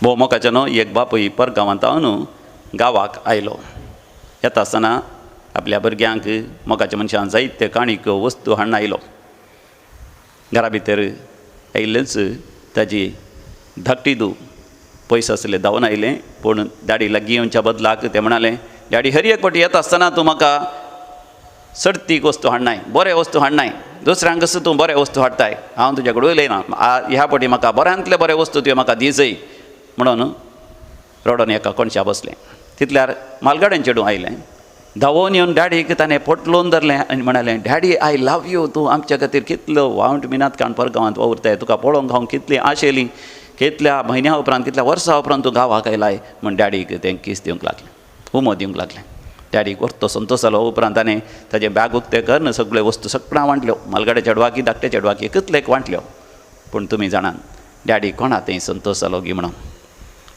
भोव मोगाचें न्हू एक बापूय परगांवांतावन गांवाक आयलो. येता आसतना आपल्या भुरग्यांक मोगाच्या मनशान जायते काणीक वस्तू हाडून आयलो. घरा भितर आयिल्लेच ताजी धाकटी धूव पयस आसले धांवन आयलें, पूण डॅडी लागीं येवच्या बदलाक ते म्हणालें, डॅडी हर एक फावटी येता आसतना तूं म्हाका सर्तीक वस्तू हाडनाय, बरे वस्तू हाडनाय. दुसऱ्यांक कसो तूं बरे वस्तू हाडटाय, हांव तुज्या कडेन उलयना. ह्या फावटी म्हाका बऱ्यांतले बरे वस्तू तुवें म्हाका दिजय म्हणून रडोन एका कोणशा बसलें. तितल्यार मालगाड्यान चेडूं आयलें. धांवून येवन डॅडीक ताणें पोटलोवन धरलें आनी म्हणालें, डॅडी आय लव यू. तूं आमच्या खातीर कितलो वावंट मिनात काण परगांवांत वावुरताय. तुका पळोवंक हांव कितली आशेली. कितल्या म्हयन्या उपरांत कितल्या वर्सां उपरांत तूं गांवाक आयलाय म्हण डॅडीक तें किस दिवंक लागलें, उमो दिवंक लागलें. डॅडीक व्हरतो संतोश जालो. उपरांत ताणें ताजें बॅग उक्तें करन सगळ्यो वस्तू सगळ्यां वांटल्यो. मालगाड्या चेडवाकी धाकट्या चेडवाकी एकतलेक वांटल्यो. पूण तुमी जाणात डॅडी कोणा तें संतोश जालो गी म्हणून.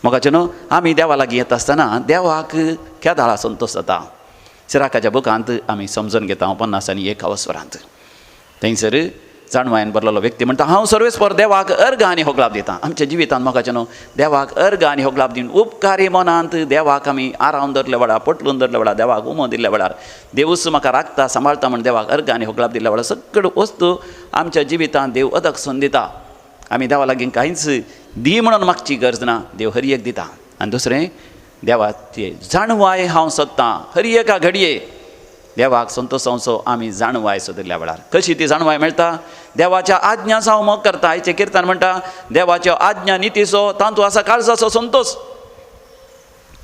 मोगाचें न्हू, आमी देवा लागीं येता आसतना देवाक केदाळा संतोश जाता. सिराकाच्या बुकांत आमी समजून घेता 51 वस्वरांत. थंयसर जाणवायन बरलेलो व्यक्ती म्हणटा, हांव सर्वेस्पर देवाक अर्घ आनी होगलाप दितां. आमच्या जिवितांत मोगाचें न्हू, देवाक अर्घ आनी होगलाप दिवन उपकारी मनांत देवाक आमी आराम धरले वेळार, पटलून धरले वेळार, देवाक उमो दिल्ल्या वेळार, देवूच म्हाका राखता सांबाळटा म्हण देवाक अर्घ आनी होगलाप दिल्ल्या वेळार सगळ्यो वस्तू आमच्या जिवितांत देव अदक्षण दिता. आमी देवा लागीं कांयच दी म्हणून मागची गरज ना, देव हर एक दिता. आनी दुसरें, देवाची जाणवाय हांव सोदतां. हर एका घडये देवाक संतोशांचो आमी जाणवाय सोदिल्ल्या वेळार. कशी ती जाणवाय मेळटा? देवाच्या आज्ञा हांव मोग करता. आयचें किर्तन म्हणटा, देवाच्यो आज्ञा नितीचो तांतू आसा काळजाचो संतोश.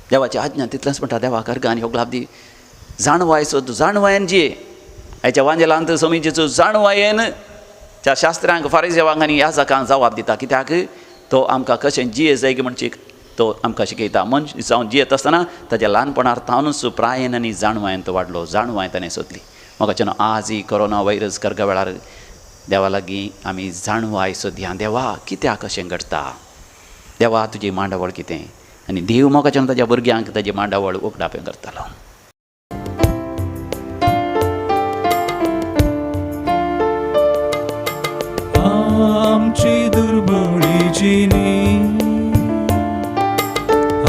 देवाची आज्ञा तितलेंच म्हणटा, देवाक अर्घ आनी होगलाप दी. जाणवाय सोद, जाणवायेन जिये. आयच्या वांजेलांत समितीचो जाणवायेन त्या शास्त्रांक फारिसेवांक आनी याजकांक जबाब दिता. कित्याक तो आमकां कशें जिये जाय म्हणची तो आमकां शिकयता. मनशां जावन जियेत आसतना ताच्या ल्हानपणार तावनूच प्रायेन आनी जाणवायेन तो वाडलो. जाणवाय ताणें सोदली. म्हाका आज ही कोरोना वायरस करगा वेळार देवा लागीं आमी जाणवाय सोदया. देवा कित्याक अशें घडटा? देवा तुजी मांडावळ कितें? आनी देव मोगाच्यान ताज्या भुरग्यांक ताजी मांडावळ उगडापें करतालो. आमची दुर्बळी जिणी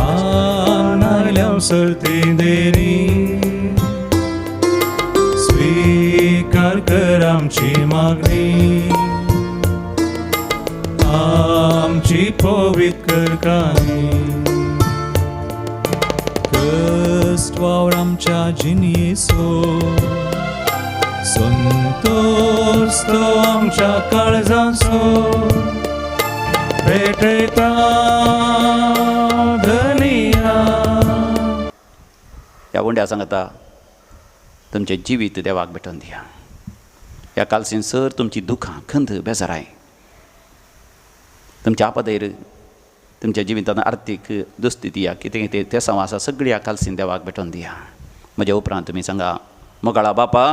आनायल्या सर्ती देणी स्वीकार कर आमची मागणी आमची पवित्र कानी कष्ट वावर आमच्या जिनियेचो संतोष तो आमच्या काळजाचो भेटयता धनिया. ह्या वंड्या सांगता, तुमचें जिवीत देवाक भेटोवन दिया. ह्या कालसीन सर तुमची दुखां, खंत, बेजाराय, तुमच्या आपदेर, तुमच्या जिवितांत आर्थीक दुस्थिती या कितें कितें ते आसा सगळी ह्या कालसीन देवाक भेटोवन दिया. म्हज्या उपरांत तुमी सांगा, मोगाळा बापा,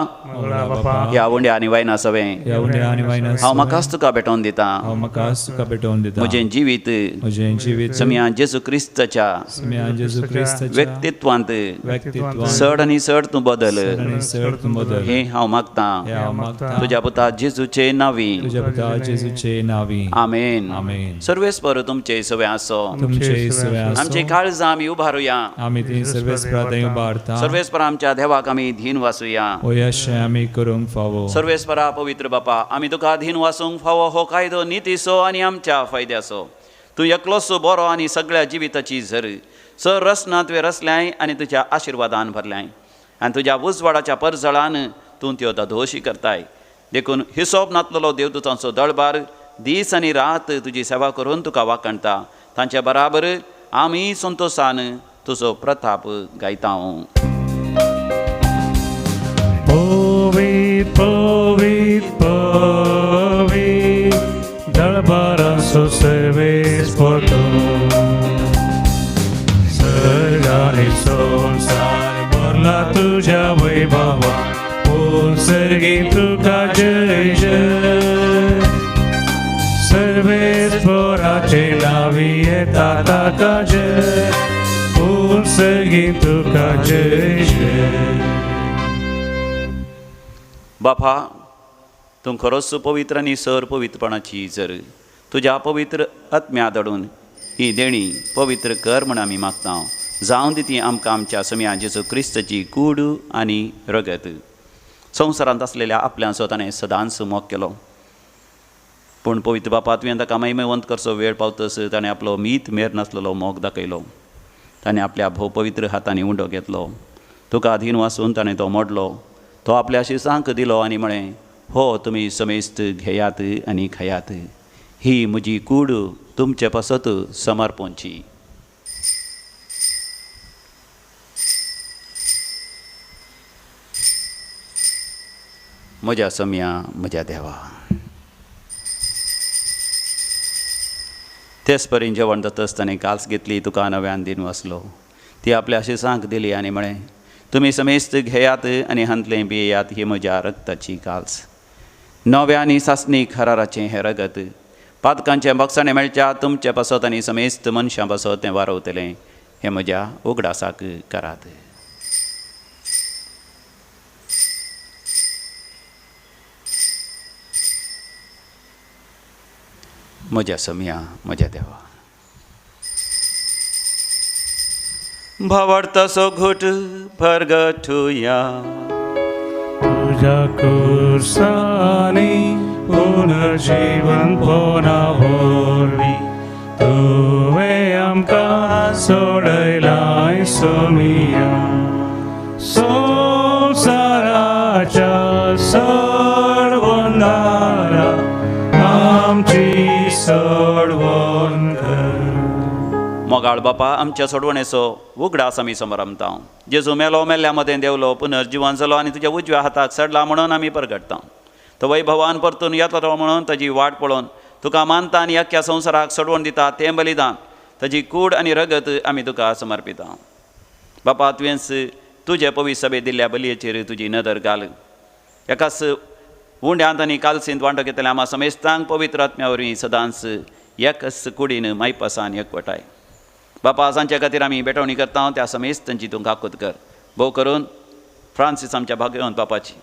ह्या वंड्या आनी वायना सवें हांव म्हाकाच तुका भेटोवन दितां. म्हजें जिवीत समिया जेजू क्रिस्ताच्या व्यक्तित्वांत चड आनी चड तूं बदल हें हांव मागतां तुज्या पुता जेजूचे नांवी. आमेन. सर्वेस्पर तुमचे सवे आसो. आमचे काळजां आमी उबारुया. सर्वेस्पर आमच्या देवाक आमी धीन वासुया. सर्वेस्परा पवित्र बापा, आमी तुका धीन वासूंक फावो हो कायदो नितीचो आनी आमच्या फायद्याचो. तूं एकलोच बरो आनी सगळ्या जिविताची झर. सर रसना तुवें रचल्याय आनी तुज्या आशिर्वादान भरल्याय. आनी तुज्या उजवाडाच्या परजळान तूं त्यो दोशी करताय. देखून हिसोब नातलेलो देवदूतांचो दळबार दीस आनी रात तुजी सेवा करून तुका वाकणटा. तांचे बराबर आमी संतोशान तुजो प्रताप गायता. Povit, povit, povit, दळबारांचो सेवेस पोटो. सर्गानी संसार भरला तुझ्या वैभवा, सर्गी तुका जय जय. सर्वेस पोराचे नावी येता ताका जय, सर्गी तुका जय जय. बापा, तूं खरोच पवित्र आनी सर पवित्रपणाची जर तुज्या पवित्र आत्म्या दडून ही देणी पवित्र कर म्हण आमी मागता. जावं दी ती आमकां आमच्या सम्या जेजू क्रिस्ताची कूड आनी रगत. संवसारांत आसलेल्या आपल्याचो ताणें सदांच मोग केलो, पूण पवित्र बापा तुवें ताका महिमेवंत करचो वेळ पावतस ताणें आपलो मीत मेर नासलेलो मोग दाखयलो. ताणें आपल्या भोव पवित्र हातांनी उंडो घेतलो. तुका अधीन वाचून ताणें तो मोडलो. तो आपल्या शिसांक दिलो आनी म्हळें, हो तुमी समेस्त घेयात आनी खायात. ही म्हजी कूड तुमचे पासत समर्पोवची. म्हज्या सम्या म्हज्या देवा. तेच परीन जेवण जातच ताणें काल्स घेतली, तुका नव्यान दिन वाचलो. ती आपल्या शिसांक दिली आनी म्हळें, तुमी समेस्त घेयात आनी हांतले पियेयात, ही म्हज्या रक्ताची काल्स. नव्या आनी सासणीक हराराचें हें रगत पातकांचे बक्षाणें मेळच्या तुमचे पासत आनी समेस्त मनशां पासत तें वारवतलें. हें म्हज्या उगडासाक करात. म्हज्या सम्या म्हज्या देवा. भावार्थाचो घोट परगटुया. तुझ्या कुर्सानी पुनर्जीवन पोना व्हरली. तुवें आमकां सोडयलाय सोमिया. संवसाराच्या सोडवणारा आमची सोडवण कर. मोगाळ बापा, आमच्या सोडवणेचो उगडास आमी समरमता. जेजू मेलो, मेल्ल्या मदें देवलो, पुनर्जिवन जालो आनी तुज्या उजव्या हाताक सडला म्हणून आमी परगटता. तो वैभवान परतून येतलो म्हणून ताजी वाट पळोवन तुका मानता आनी अख्ख्या संवसाराक सोडवण दिता तें बलिदान, ताजी कूड आनी रगत आमी तुका समर्पिता. बापा, तुवेंच तुजे पवित्र सभे दिल्ल्या बलयेचेर तुजी नदर घाल. एकाच उंड्यांत आनी कालसींत वांटो घेतल्या आम्हा समेस्तांक पवित्र आत्म्या वरवीं सदांच एकच कुडीन मायपासान एकवटाय. बापा, सांच्या खातीर आमी बेटवणी करता त्या समेस्तांची तूं काकूत कर. भोव करून फ्रांसीस आमच्या भाग्यवंत बापाची,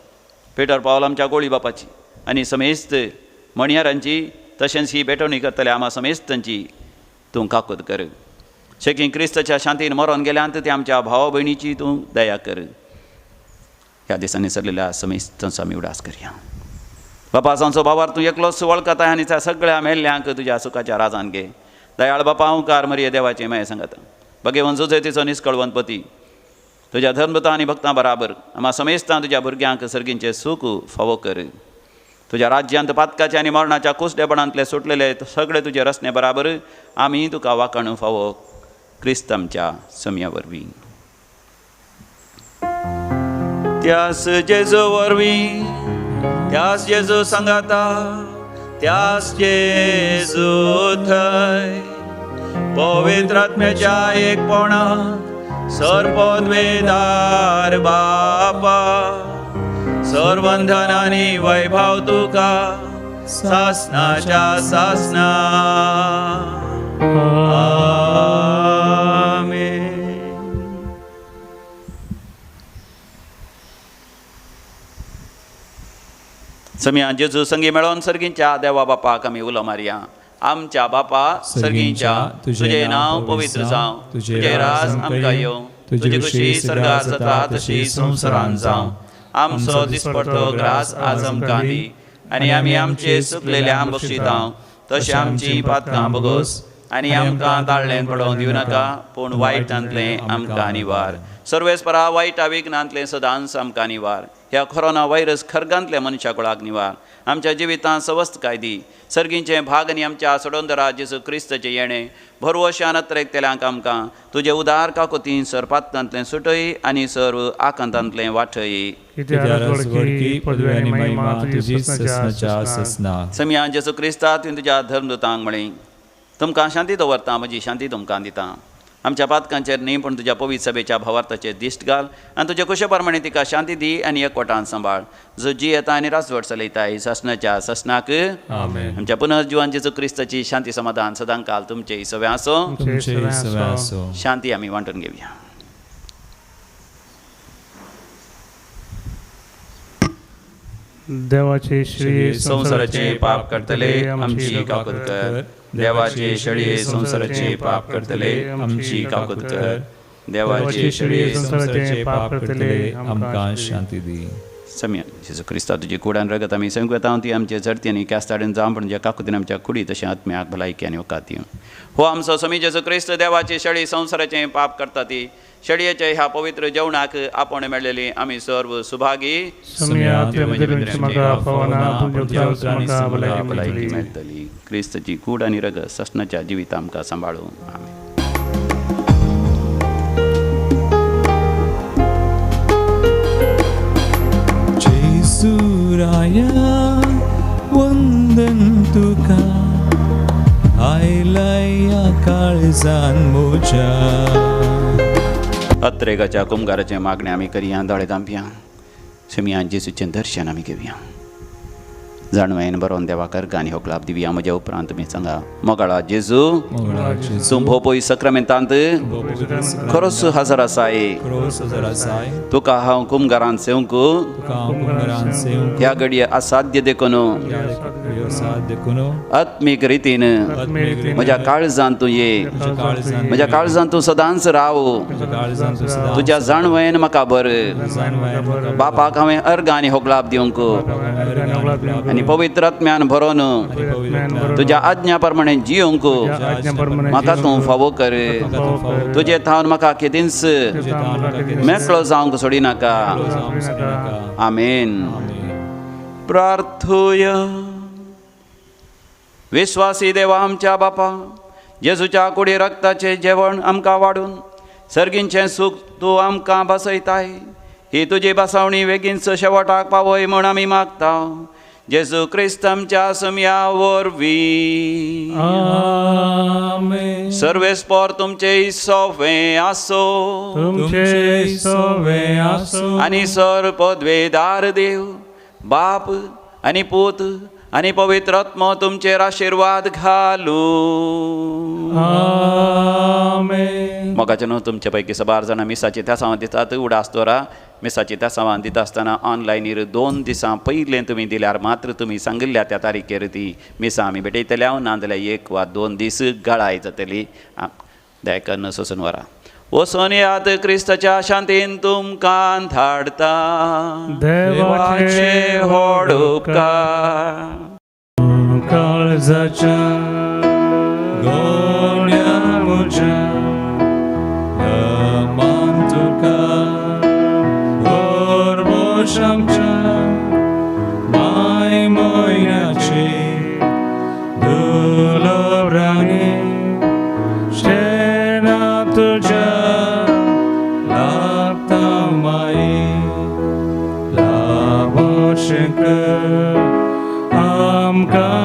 पेटर पावल आमच्या गोळी बापाची आनी समेस्त मणियारांची, तशेंच ही बेटवणी करतल्या आम्हा समेस्तांची तूं काकूत कर. शेकी क्रिस्ताच्या शांतीन मरोन गेल्यांत ते आमच्या भावा भयणीची तूं दया कर. ह्या दिसांनी सरलेल्या समेस्तांचो आमी उडास करया. बापा, सांचो भावार तूं एकलोच वळखताय आनी त्या सगळ्या मेल्ल्यांक तुज्या सुखाच्या राजान घे. दयाळ बापा, हांव कार मरिये देवाचें मागीर सांगता. भगेवन जुजयतीचो निश्कळवंत पती, तुज्या धर्मता आनी भक्तां बराबर आम्हा समेस्तां तुज्या भुरग्यांक सर्गींचें सूख फावो कर. तुज्या राज्यांत पातकाच्या आनी मरणाच्या कुसडेपणांतले सुटलेले सगळे तुजे रस्ते बराबर आमी तुका वाकण फावो क्रिस्त आमच्या सम्या वरवीं. त्यास जेजू वरवीं, त्यास जेजू सांगाता, त्यास जेजू थंय पवित्र आत्म्याच्या एकपणांत सर्वोद्वेदार बापा, सर्वंधन आनी वैभव तुका सासनाच्या सासना. आमेन. सम्या जेजू संगी मेळोन सर्गींच्या देवा बापाक आमी उलो मारया. आमच्या बापा सर्गींच्या, तुझे नांव पवित्र जावं, तुझे राज आमकां येवं, तुजी खुशी स्वर्गांत जाता तशी संवसारांत जावं. आमचो दिसपडटो ग्रास आज आमकां दी, आनी आमी आमचे चुकलेल्यांक बक्षितां, तशें आमची पातकां बोगोस, आनी आमकां दाळ्ळें पडोवंक दिवं नाका, पूण वायटांतलें आमकां निवार. सर्वेस्परा वायटा विघ्नांतले सदांच आमकां निवार. ह्या कोरोना व्हायरस खरगांतल्या मनशा कुळाक निवार. आमच्या जिवितांत सवस्त कायदी सर्गींचे भाग आनी आमच्या सोडोंदरा जेजू क्रिस्तचे येणे भरवशान एकतेल्यांक आमकां तुजे उदार काकोतीन सरपातांतले सुटय आनी सर्व आकांतांतले वाटय. समिया जेजू क्रिस्ता तुवें तुज्या धर्मदूतांक म्हळें तुमकां शांती दवरता म्हजी शांती तुमकां दिता. आमच्या पातकांचेर न्ही पूण तुज्या पवित्र सभेच्या भवार्थाचेर दिश्ट घाल आनी तुजे कुशे प्रमाणे तिका शांती दी आनी एकवटान सांबाळ. जो जी येता आनी राजवट चलयताय ससनाच्या ससनाक आमच्या पुनर्जीवन जेजू क्रिस्ताची शांती समाधान सदांकाल तुमचे सवे आसो. शांती आमी वांटून घेवया. देवाचे श्री संसाराचे पाप करतले आमची काकूत कर. देवाचे शळये संसाराचे पाप करतले आमची काकूत कर. देवाचे शळये संसाराचे पाप करतले आमकां शांती दी. सम्य जेजू क्रिस्ता तुजी कुडान रगत आमी संकता ती आमचे झडती आनी कास्ताडेन जावं पण ज्या काकुतीन आमच्या कुडी तशें आत्म्याक भलायकी आनी वकात दिवं. हो आमचो समी जेजू क्रिस्त देवाची शळी संसाराचें पाप करता ती शळयेचे ह्या पवित्र जेवणाक आपण मेळलेली आमी सर्व सुभागी भलायकी मेळटली. क्रिस्तची कूड आनी रगत ससनाच्या जिवीत आमकां सांबाळूं. आमेन. जेसुराया वंदन तुका आयलाया काळजान मोच्या. अत्रेगाच्या कुंभाराचे मागणे आमी करया दोळे धांपया. शमियान जेजूचें दर्शन आमी घेवया. जाणवेन बरोवन देवाकर गाणी हो क्लाब दिवया. म्हज्या उपरांत तुमी सांगा मोगाळा जेजू तूं भोवपय सक्रामेंतांत खरोच हजर आसाय. तुका हांव कुंभारान सेवंक ह्या घडये असाध्य देखून आत्मीक रितीन म्हज्या काळजांत तूं ये. म्हज्या काळजांत तूं सदांच राव. तुज्या जाणवेन म्हाका भर. बापाक हांवें अर्गांनी होगलाप दिवंक आनी पवित्र आत्म्यान भरोवन तुज्या आज्ञा प्रमाणे जियोंक म्हाका तूं फावो कर. तुजे थावन म्हाका केदींच मेकळो जावंक सोडिनाका. आमेन. प्रार्थूया. विश्वासी देवा आमच्या बापा जेजूच्या कुडी रक्ताचे जेवण आमकां वाडून सर्गींचें सूख तूं आमकां बसयताय. ही तुजी बसवणी बेगीनच शेवटाक पावय म्हूण आमी मागता. जेजू क्रिस्त आमच्या समिया वरवीं. आमेन. सर्वेस्पर तुमचे सोवे आसो. तुमचे सोवे आसो. आनी सर पदवेदार देव बाप आनी पूत आनी पवित्र आत्मा तुमचेर आशिर्वाद घालू. आमेन. मोगाचे न्हू तुमचे पैकी सबार जाणां मिसाची त्यासांवां दितात. उडास दवरा. मिसाची त्यासांवां दिता आसतना ऑनलायनीर 2 दिसां पयलें तुमी दिल्यार मात्र तुमी सांगिल्ल्या त्या तारीखेर ती मिसां आमी भेटयतल्या. नाजाल्यार 1 वा 2 दीस गळाय जातली. दयकन सोसून व्हरा. वचून याद क्रिस्ताच्या शांतीन तुमकां धाडता. देवाचे व्हड उपकार. काळजाच्या गोण्या म्हज्या मान तुका वरबोश आमच्या माय मोयनाची दुलवरांनी शेणा तुज्या लागता माई लाभोश कर आमकां